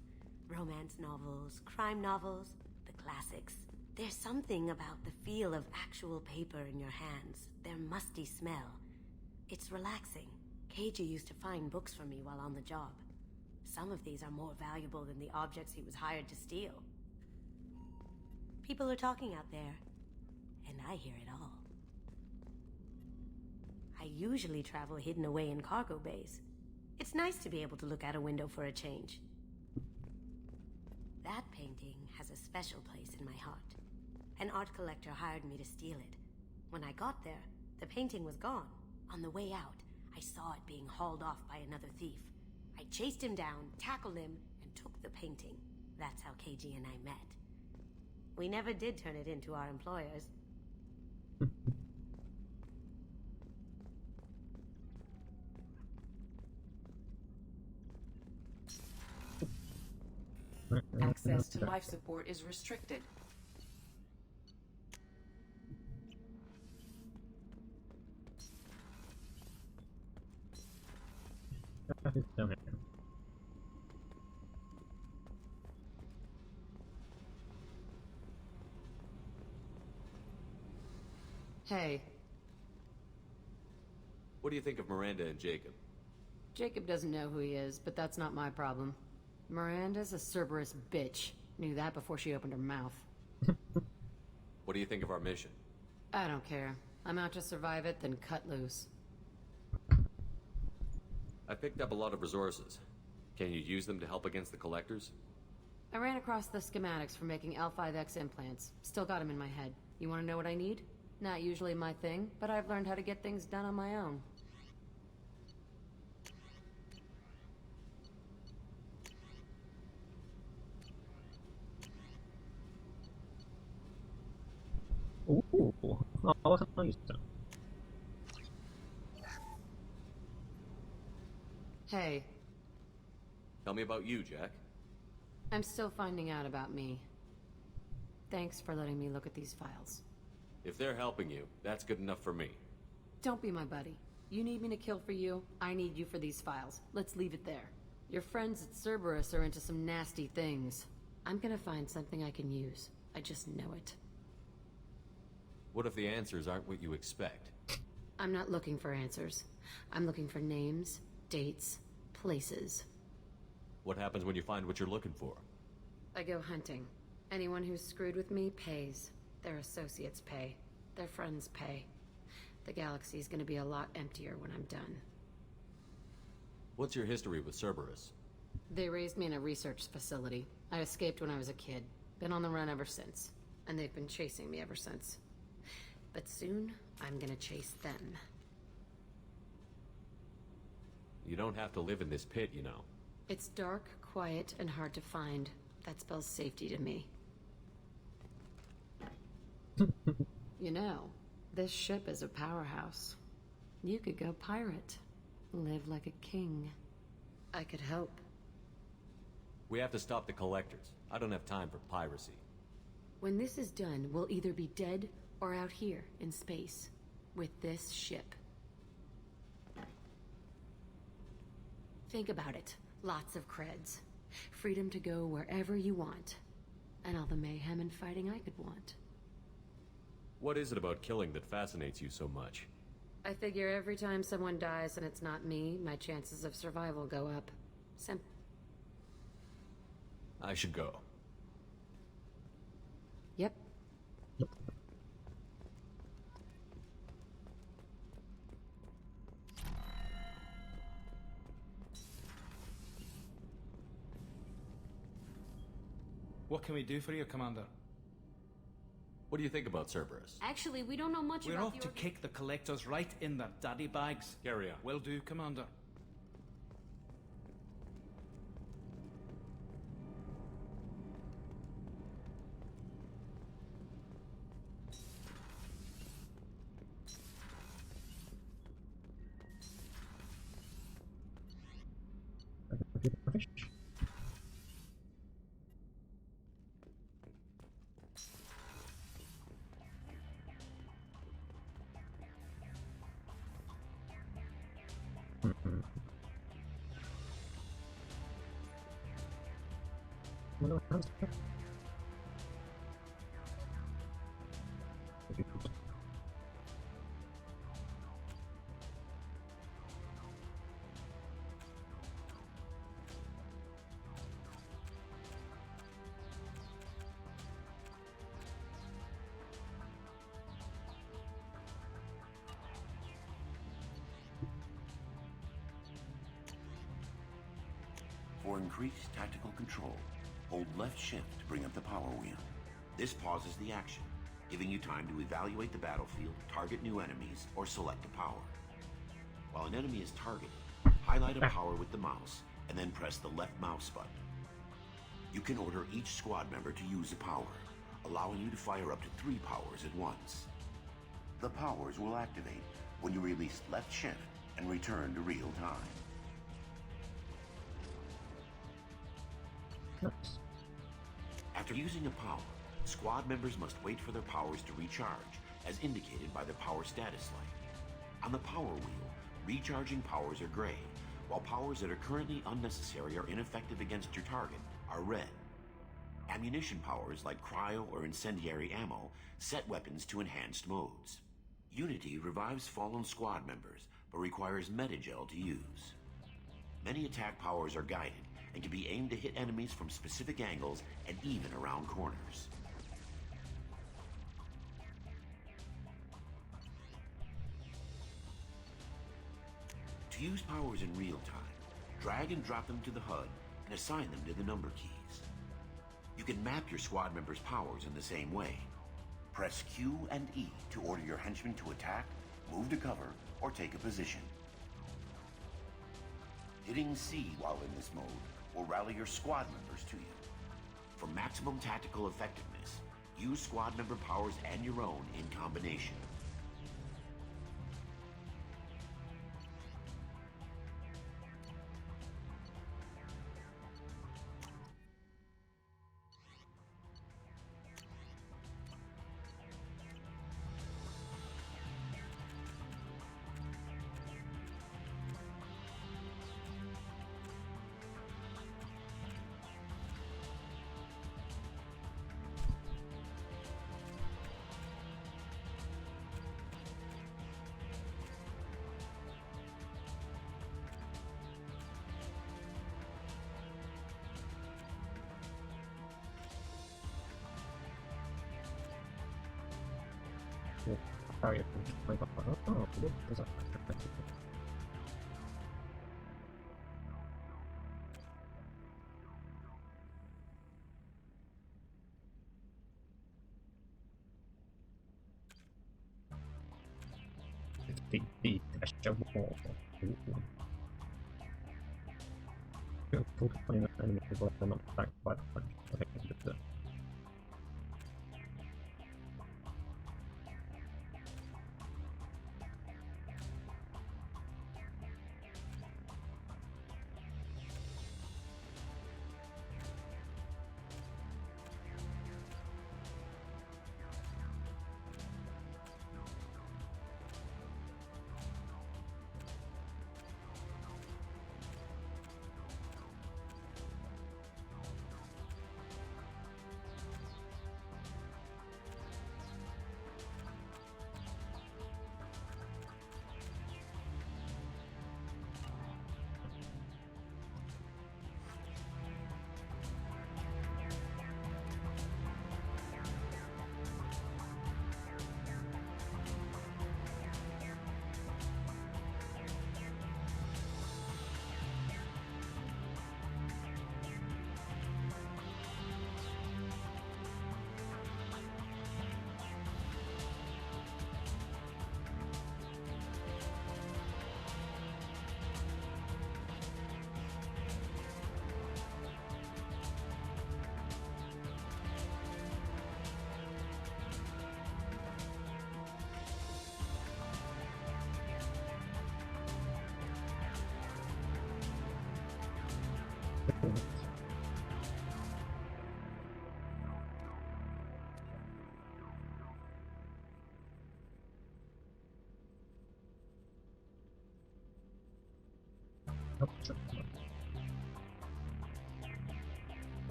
Romance novels, crime novels, the classics. There's something about the feel of actual paper in your hands, their musty smell. It's relaxing. Keiji used to find books for me while on the job. Some of these are more valuable than the objects he was hired to steal. People are talking out there, and I hear it all. I usually travel hidden away in cargo bays. It's nice to be able to look out a window for a change. That painting has a special place in my heart. An art collector hired me to steal it. When I got there, the painting was gone. On the way out, I saw it being hauled off by another thief. I chased him down, tackled him, and took the painting. That's how Keiji and I met. We never did turn it into our employers. Access to life support is restricted. It's down here. Hey, What do you think of Miranda and Jacob? Jacob doesn't know who he is, but that's not my problem. Miranda's a Cerberus bitch. Knew that before she opened her mouth. What do you think of our mission? I don't care. I'm out to survive it, then cut loose. I picked up a lot of resources. Can you use them to help against the Collectors? I ran across the schematics for making L5X implants. Still got them in my head. You want to know what I need? Not usually my thing, but I've learned how to get things done on my own. Ooh. Oh, what can I use them? Hey, Tell me about you, Jack. I'm still finding out about me. Thanks for letting me look at these files. If they're helping you, that's good enough for me. Don't be my buddy. You need me to kill for you, I need you for these files. Let's leave it there. Your friends at Cerberus are into some nasty things. I'm gonna find something I can use. I just know it. What if the answers aren't what you expect? I'm not looking for answers. I'm looking for names, dates, places. What happens when you find what you're looking for? I go hunting. Anyone who's screwed with me pays. Their associates pay. Their friends pay. The galaxy's gonna be a lot emptier when I'm done. What's your history with Cerberus? They raised me in a research facility. I escaped when I was a kid. Been on the run ever since. And they've been chasing me ever since. But soon, I'm gonna chase them. You don't have to live in this pit, you know. It's dark, quiet, and hard to find. That spells safety to me. You know, this ship is a powerhouse. You could go pirate. Live like a king. I could help. We have to stop the Collectors. I don't have time for piracy. When this is done, we'll either be dead or out here in space. With this ship. Think about it. Lots of creds. Freedom to go wherever you want. And all the mayhem and fighting I could want. What is it about killing that fascinates you so much? I figure every time someone dies and it's not me, my chances of survival go up. I should go. Yep. What can we do for you, Commander? What do you think about Cerberus? Actually, we don't know much We're about off to kick the Collectors right in their daddy bags. Carry on. Will do, Commander. No, no, For increased tactical control, hold left shift to bring up the power wheel. This pauses the action, giving you time to evaluate the battlefield, target new enemies, or select a power. While an enemy is targeted, highlight a power with the mouse, and then press the left mouse button. You can order each squad member to use a power, allowing you to fire up to 3 powers at once. The powers will activate when you release left shift and return to real time. After using a power, squad members must wait for their powers to recharge, as indicated by the power status light. On the power wheel, recharging powers are gray, while powers that are currently unnecessary or ineffective against your target are red. Ammunition powers like cryo or incendiary ammo set weapons to enhanced modes. Unity revives fallen squad members, but requires metagel to use. Many attack powers are guided, and can be aimed to hit enemies from specific angles and even around corners. To use powers in real time, drag and drop them to the HUD and assign them to the number keys. You can map your squad members' powers in the same way. Press Q and E to order your henchmen to attack, move to cover, or take a position. Hitting C while in this mode will rally your squad members to you. For maximum tactical effectiveness, use squad member powers and your own in combination. Sorry, oh, there's a... The extra wall. Full playing enemy people are not attacked by the punch. Okay, good.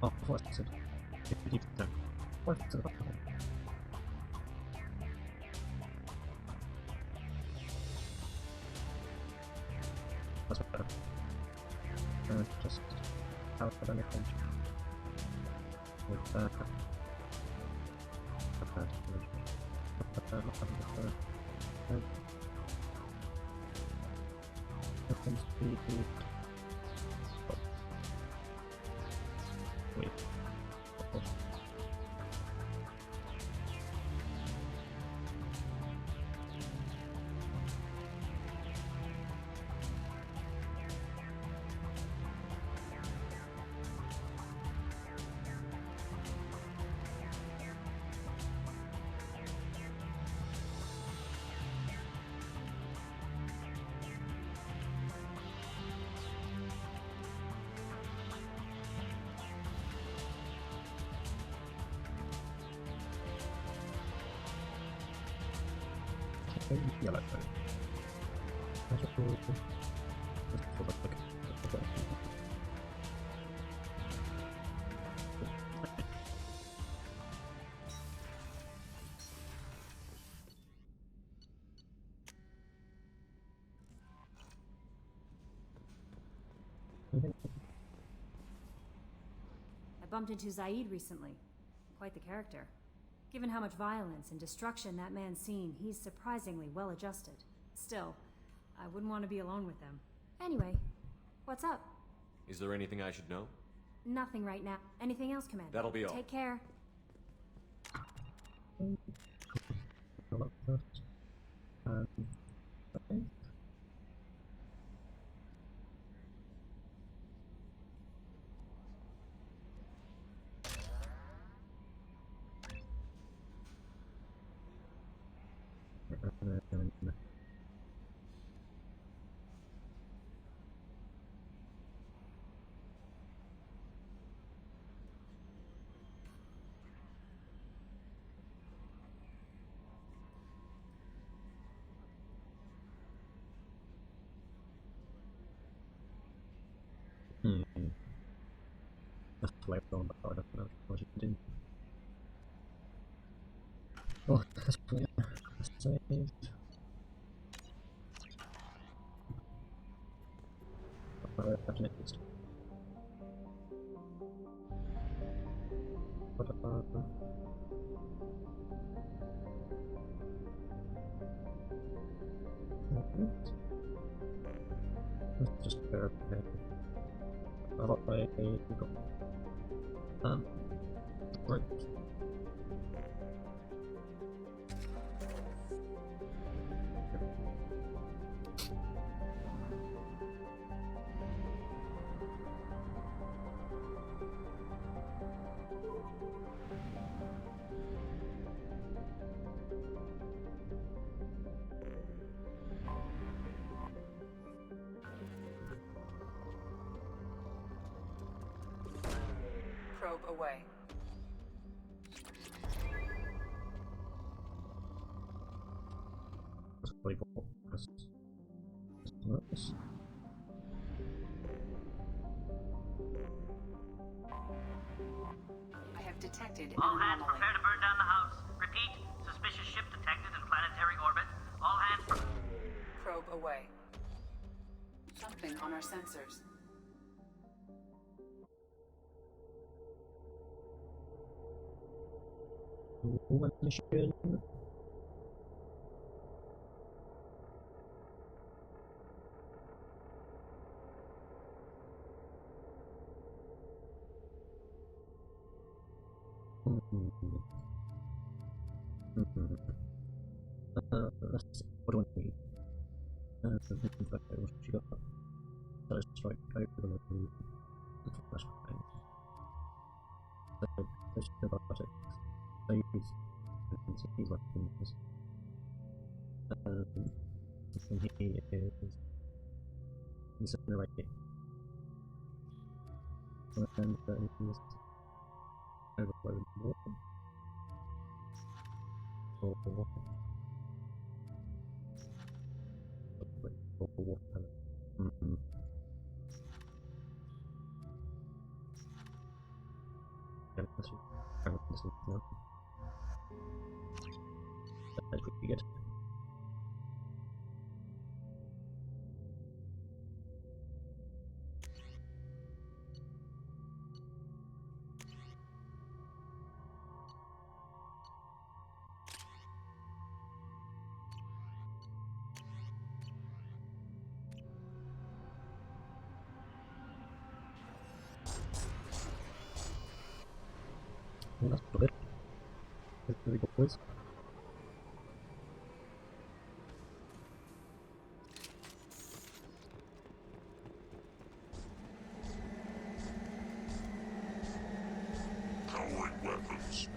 Oh, forested. Deep down. Forested. That's better. Just out of anything. With that. Wait. Yeah, like that. I bumped into Zaid recently. Quite the character. Given how much violence and destruction that man's seen, he's surprisingly well adjusted. Still, I wouldn't want to be alone with him. Anyway, what's up? Is there anything I should know? Nothing right now. Anything else, Commander? That'll be all. Take care. That's the way I'm going, but I don't know what you do. Oh, that's brilliant. Save. That's next. Let's just verify. Right. Probe away. That's really cool. Nice. I have detected an All hands anomaly. prepare to burn down the house. Repeat, suspicious ship detected in planetary orbit. All hands... Probe away. Something on our sensors. One mission. Let's see. What do I need? She got that strike over the flashbang. So, there's no biotic. So he's weapons. And he is incinerating. And he's overloaded water. Or water. distance now. That's pretty good. That's good. That's really good, boys. Powering weapons.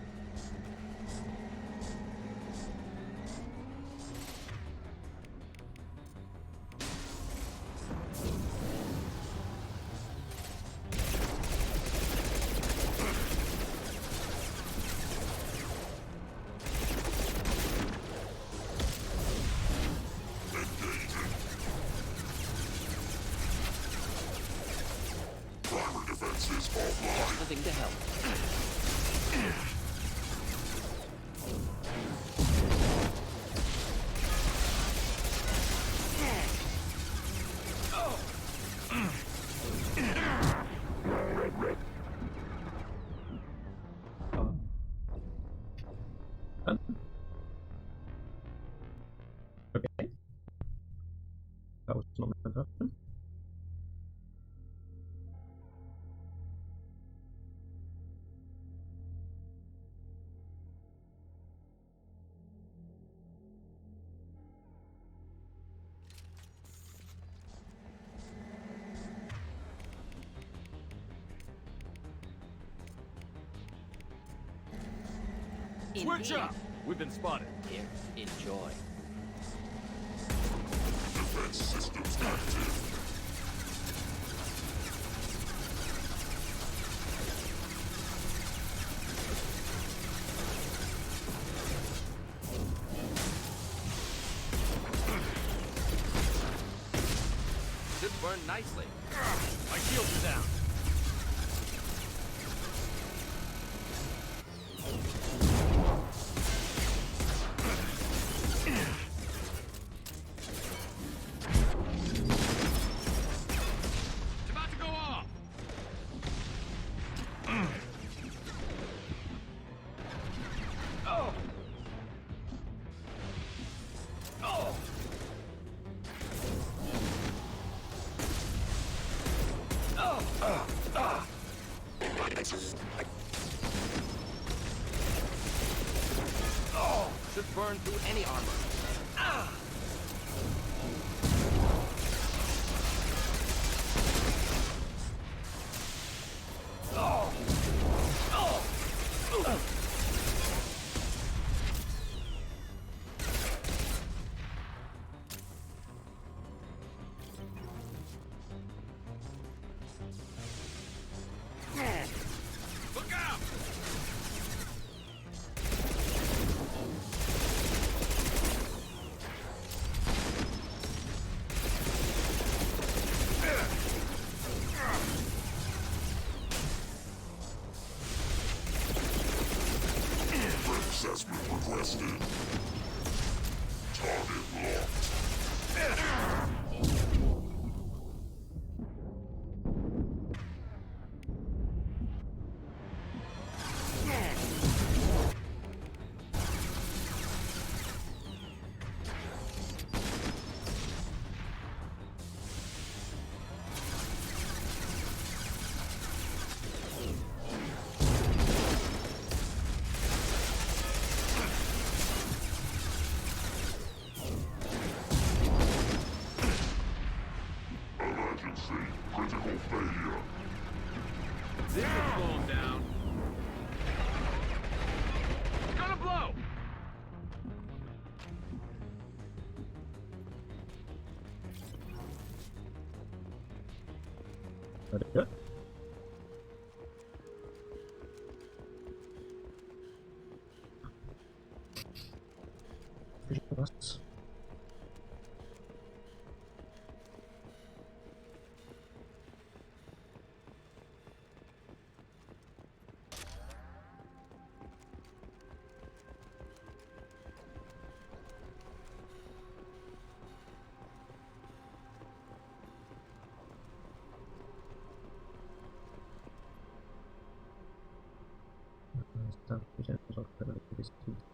Primer defenses offline. Nothing to help. Okay. That was not meant to happen. Switch up! We've been spotted. Here, enjoy. Defense systems active. Should burn nicely. My shields are down. It's about to go off. Oh! Oh! Should burn through any armor. Look out! Assessment requested. Target locked. Emergency. Critical failure. This is slowing down. It's gonna blow. Ready to go? Vision blasts.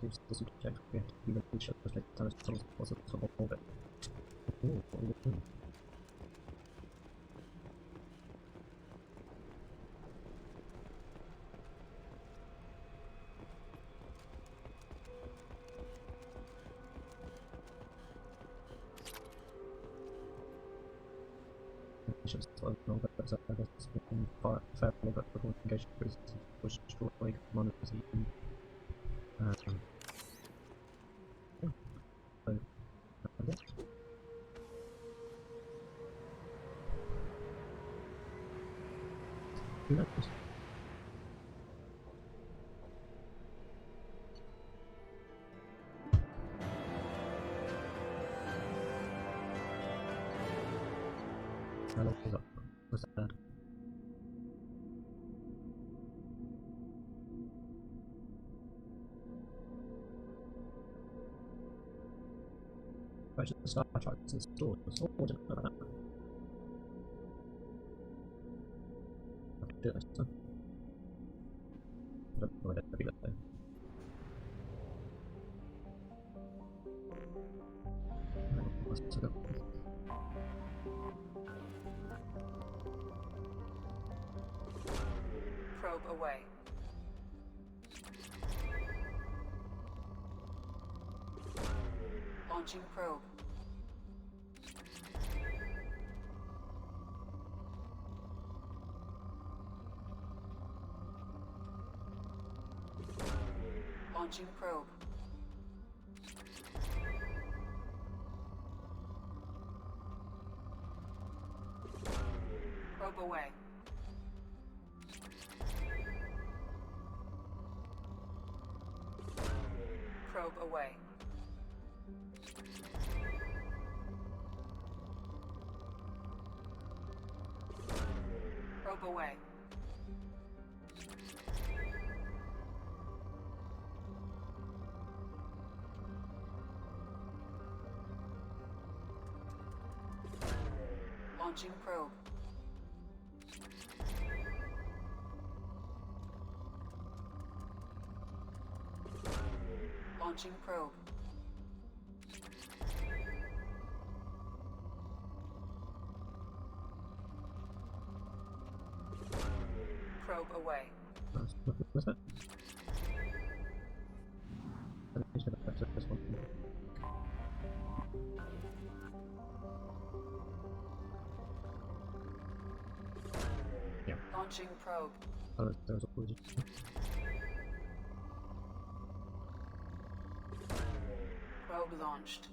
use this to check if we can reach the like tunnels also to orbit. Ooh. Ships slow down, but that's far but before engaged was destroyed commanders even yeah. Who knows? What's that? I should start trying to install the sword for that. I can do this then. I don't know where that'd be like though. Let's go. Probe away. Launching probe. Launching probe. Probe away. Probe away. Probe away. Launching probe. Launching probe. Probe away. What's that? This one. Yeah. Launching probe. Oh, there's a police. Probe launched.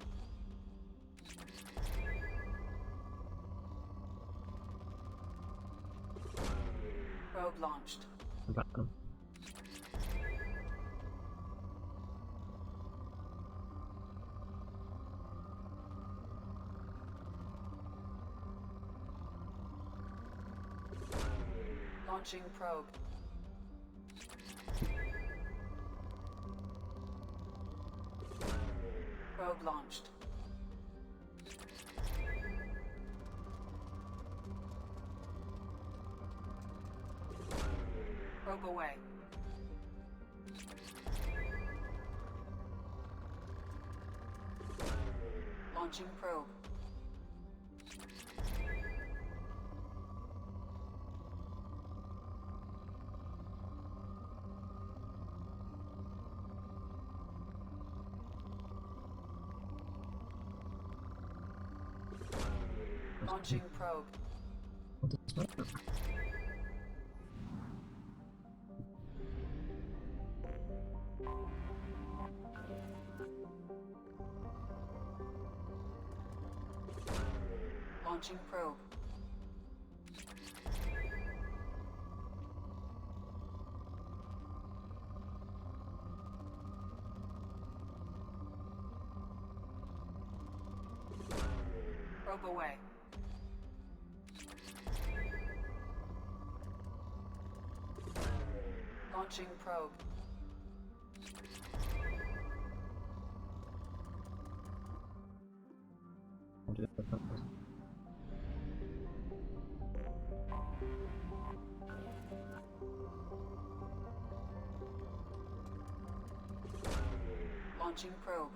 Probe launched. I got them. Launching probe. Probe launched. Probe away. Launching probe. Launching probe. What does that matter? Launching probe. Probe away. Launching probe. I'll do that first. Launching probe.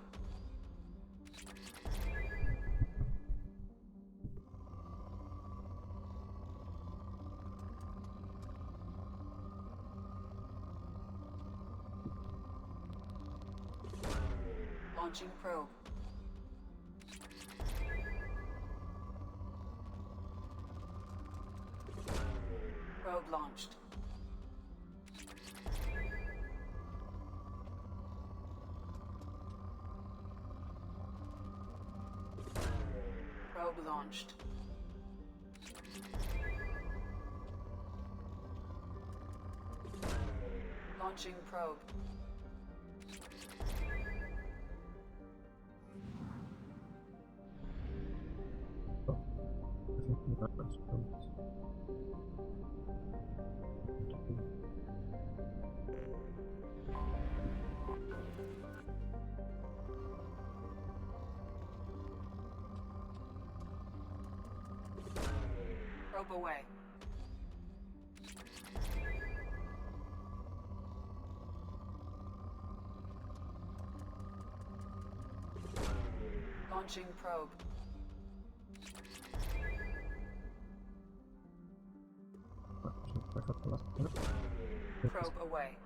Launching probe. Probe launched. Probe launched. Launching probe. Probe away. Launching probe. Probe away.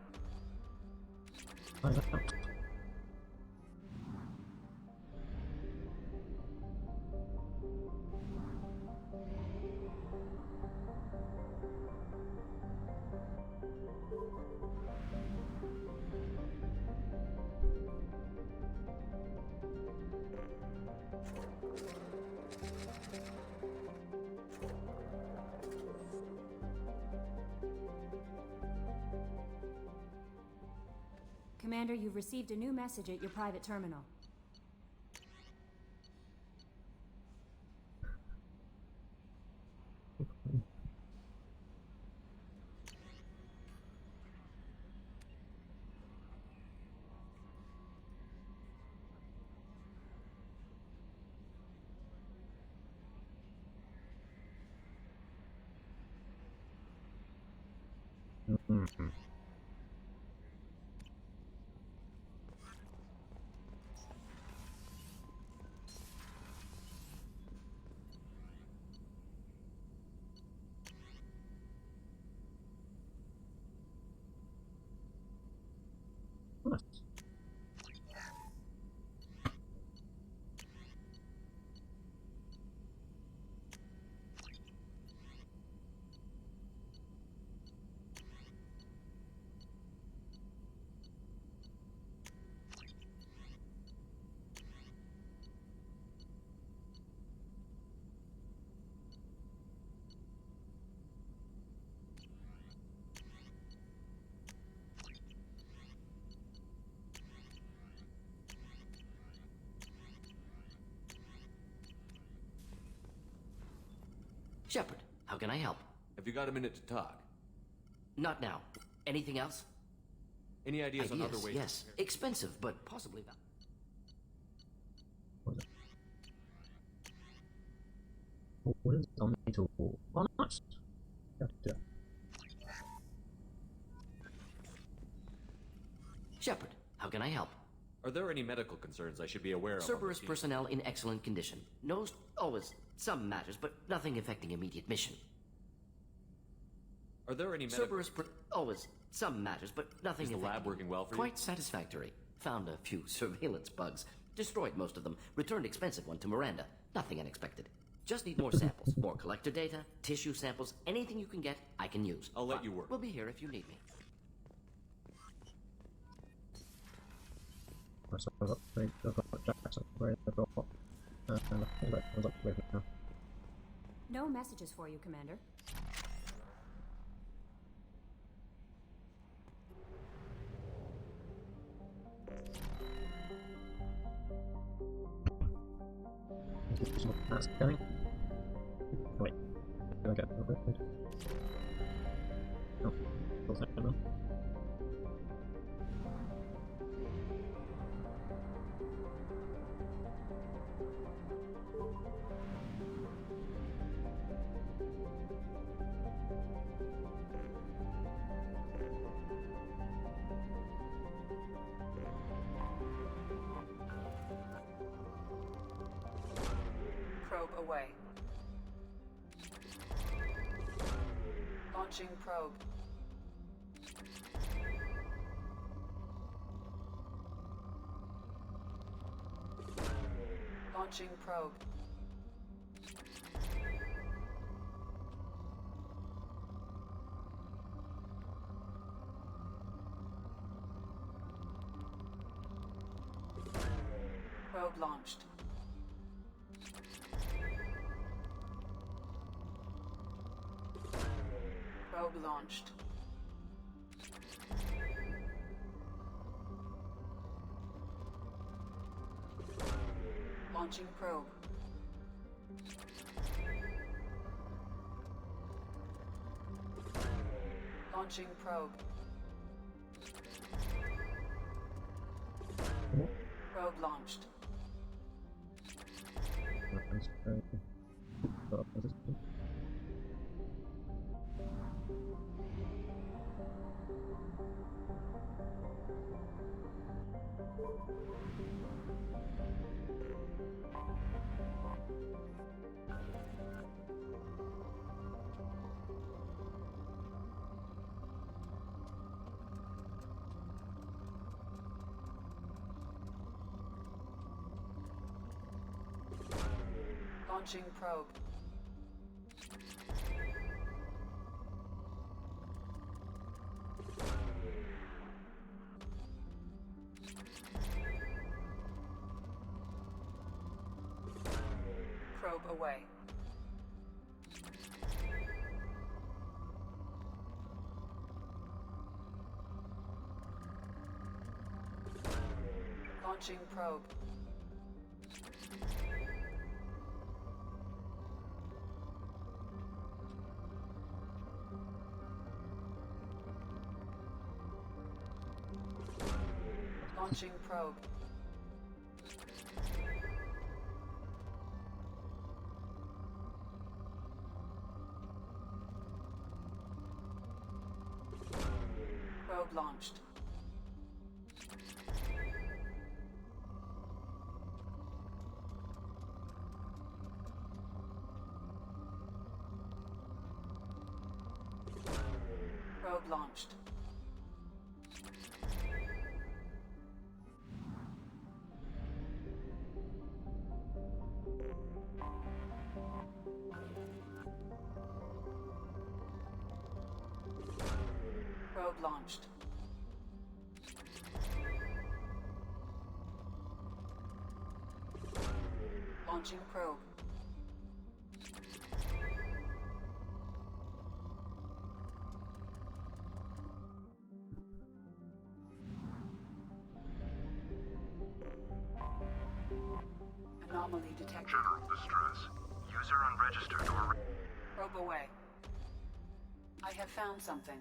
Commander, you've received a new message at your private terminal. Shepard, how can I help? Have you got a minute to talk? Not now. Anything else? Any ideas on other ways? Yes. Expensive, but possibly not. What is on me to? Oh, nice. Shepard, how can I help? Are there any medical concerns I should be aware of? Cerberus personnel in excellent condition. Knows always some matters, but nothing affecting immediate mission. Are there any medical... Cerberus always some matters, but nothing. Is the lab working well for you? Quite satisfactory. Found a few surveillance bugs. Destroyed most of them. Returned expensive one to Miranda. Nothing unexpected. Just need more samples. More collector data, tissue samples, anything you can get, I can use. I'll let you work. We'll be here if you need me. So I've got Jack's upgrade, I've got and upgrade now. No messages for you, Commander. That's going. Wait, did I get an upgrade? No, still second one. away. Launching probe. Launching probe. Probe launched. Probe launched. Launching probe. Launching probe. Probe launched. Launching probe. Probe away. Launching probe. Launching probe. Probe launched. Probe launched. Probe launched. Launching probe. Anomaly detected. General distress. User unregistered or... Probe away. I have found something.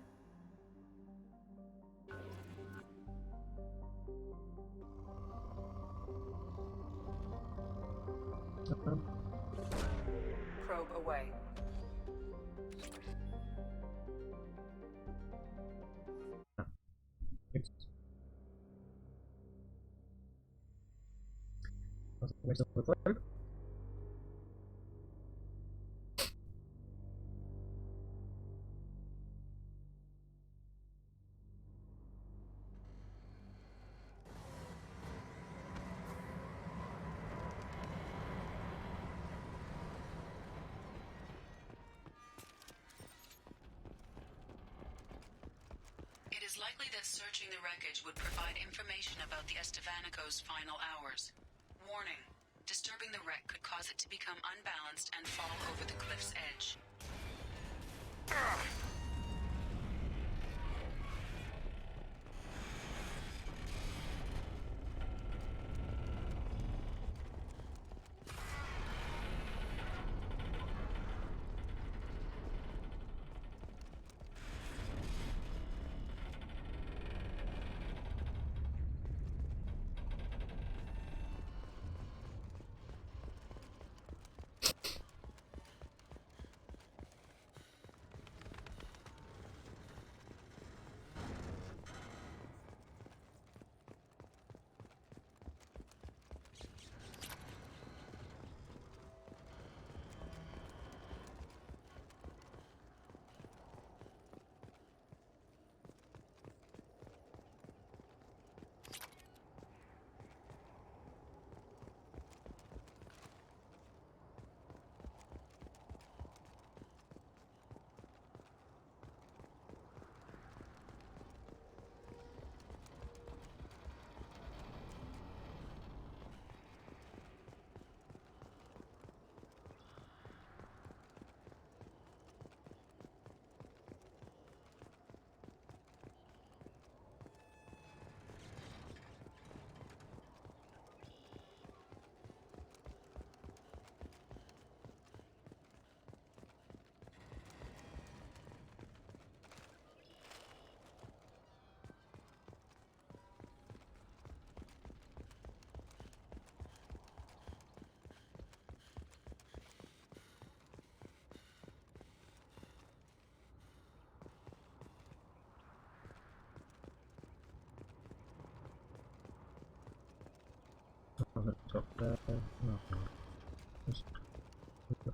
Probe away. Where's the probe? It is likely that searching the wreckage would provide information about the Estevanico's final hours. Warning. Disturbing the wreck could cause it to become unbalanced and fall over the cliff's edge. No. Just... Okay.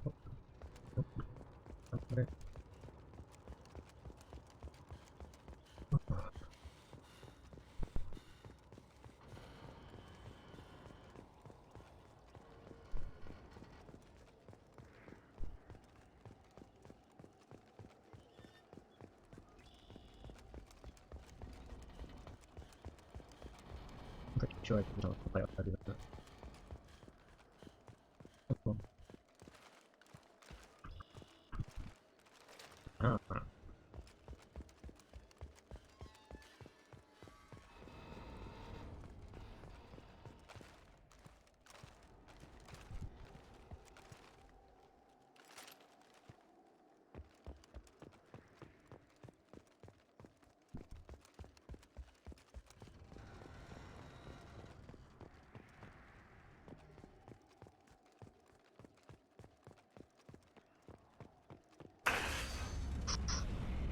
I'm pretty sure I can tell if I already did that. Oh. Ah.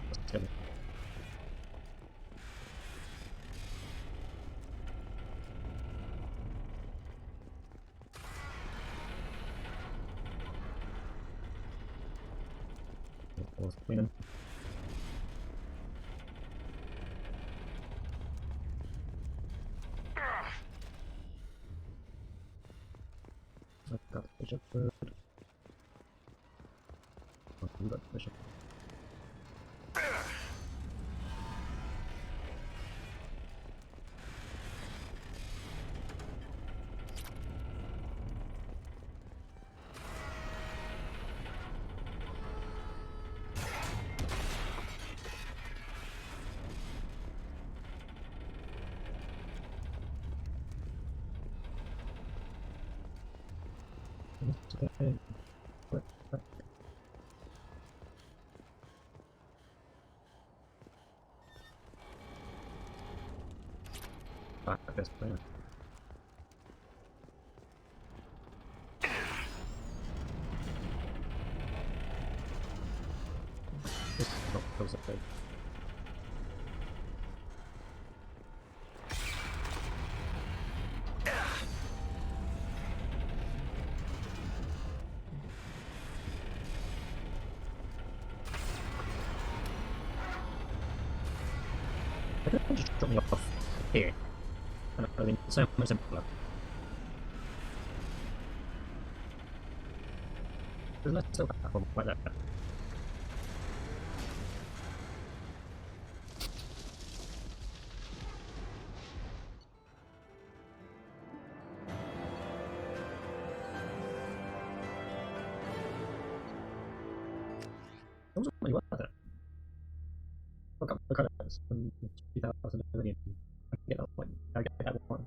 That's good. Let's clean it. I've got the bishop bird. Oh, you got the bishop. Okay. Quick, quick. Back this way. This is not close up big. I could just drop me off here. And I mean, so much simpler. There's less still platform right there. It wasn't really worth it. Look up the credits from 2000 million. I can get that one. I get that one.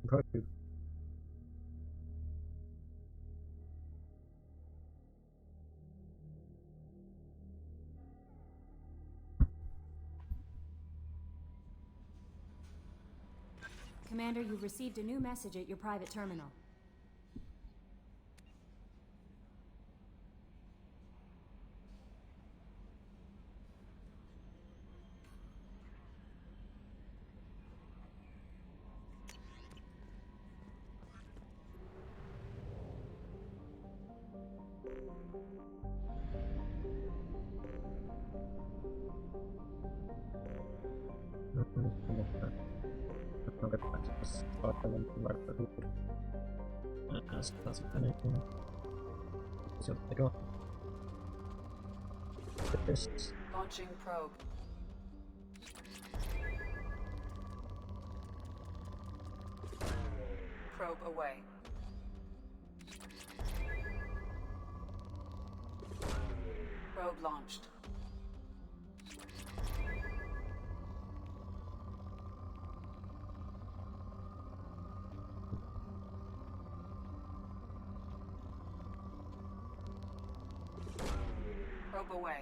Pro. Commander, you've received a new message at your private terminal. I'll get back to this spot and then right for the that's anything. So they go. This. Launching probe. Probe away. Probe launched. Probe away.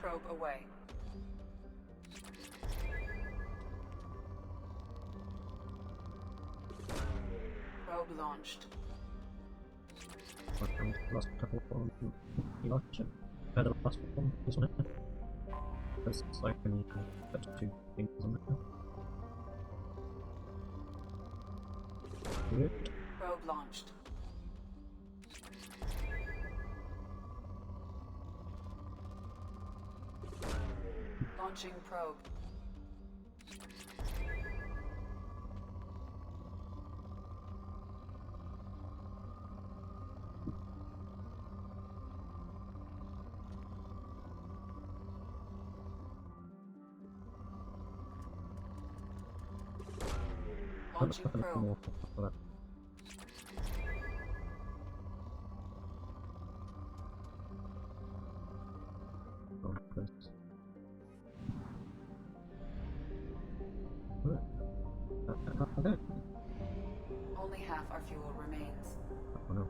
Probe away. Probe launched. Last couple on the launch. The last one, this one here. There's like only two things on there. Good. Probe launched. Launching probe. Launching probe. Only half our fuel remains. Oh no.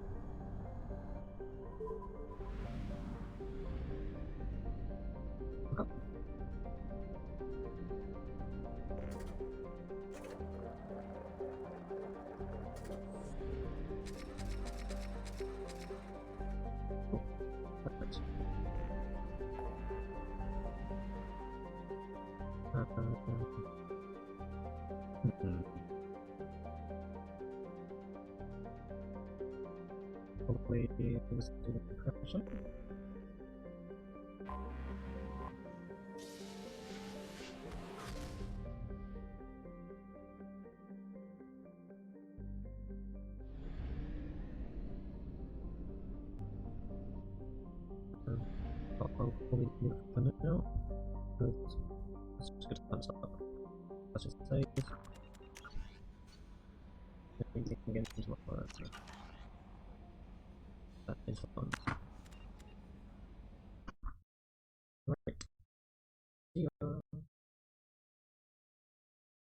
Probably was the depression. Probably look for now. Let's just get thumbs up. Let's just say anything against what that is fun. Right. See ya.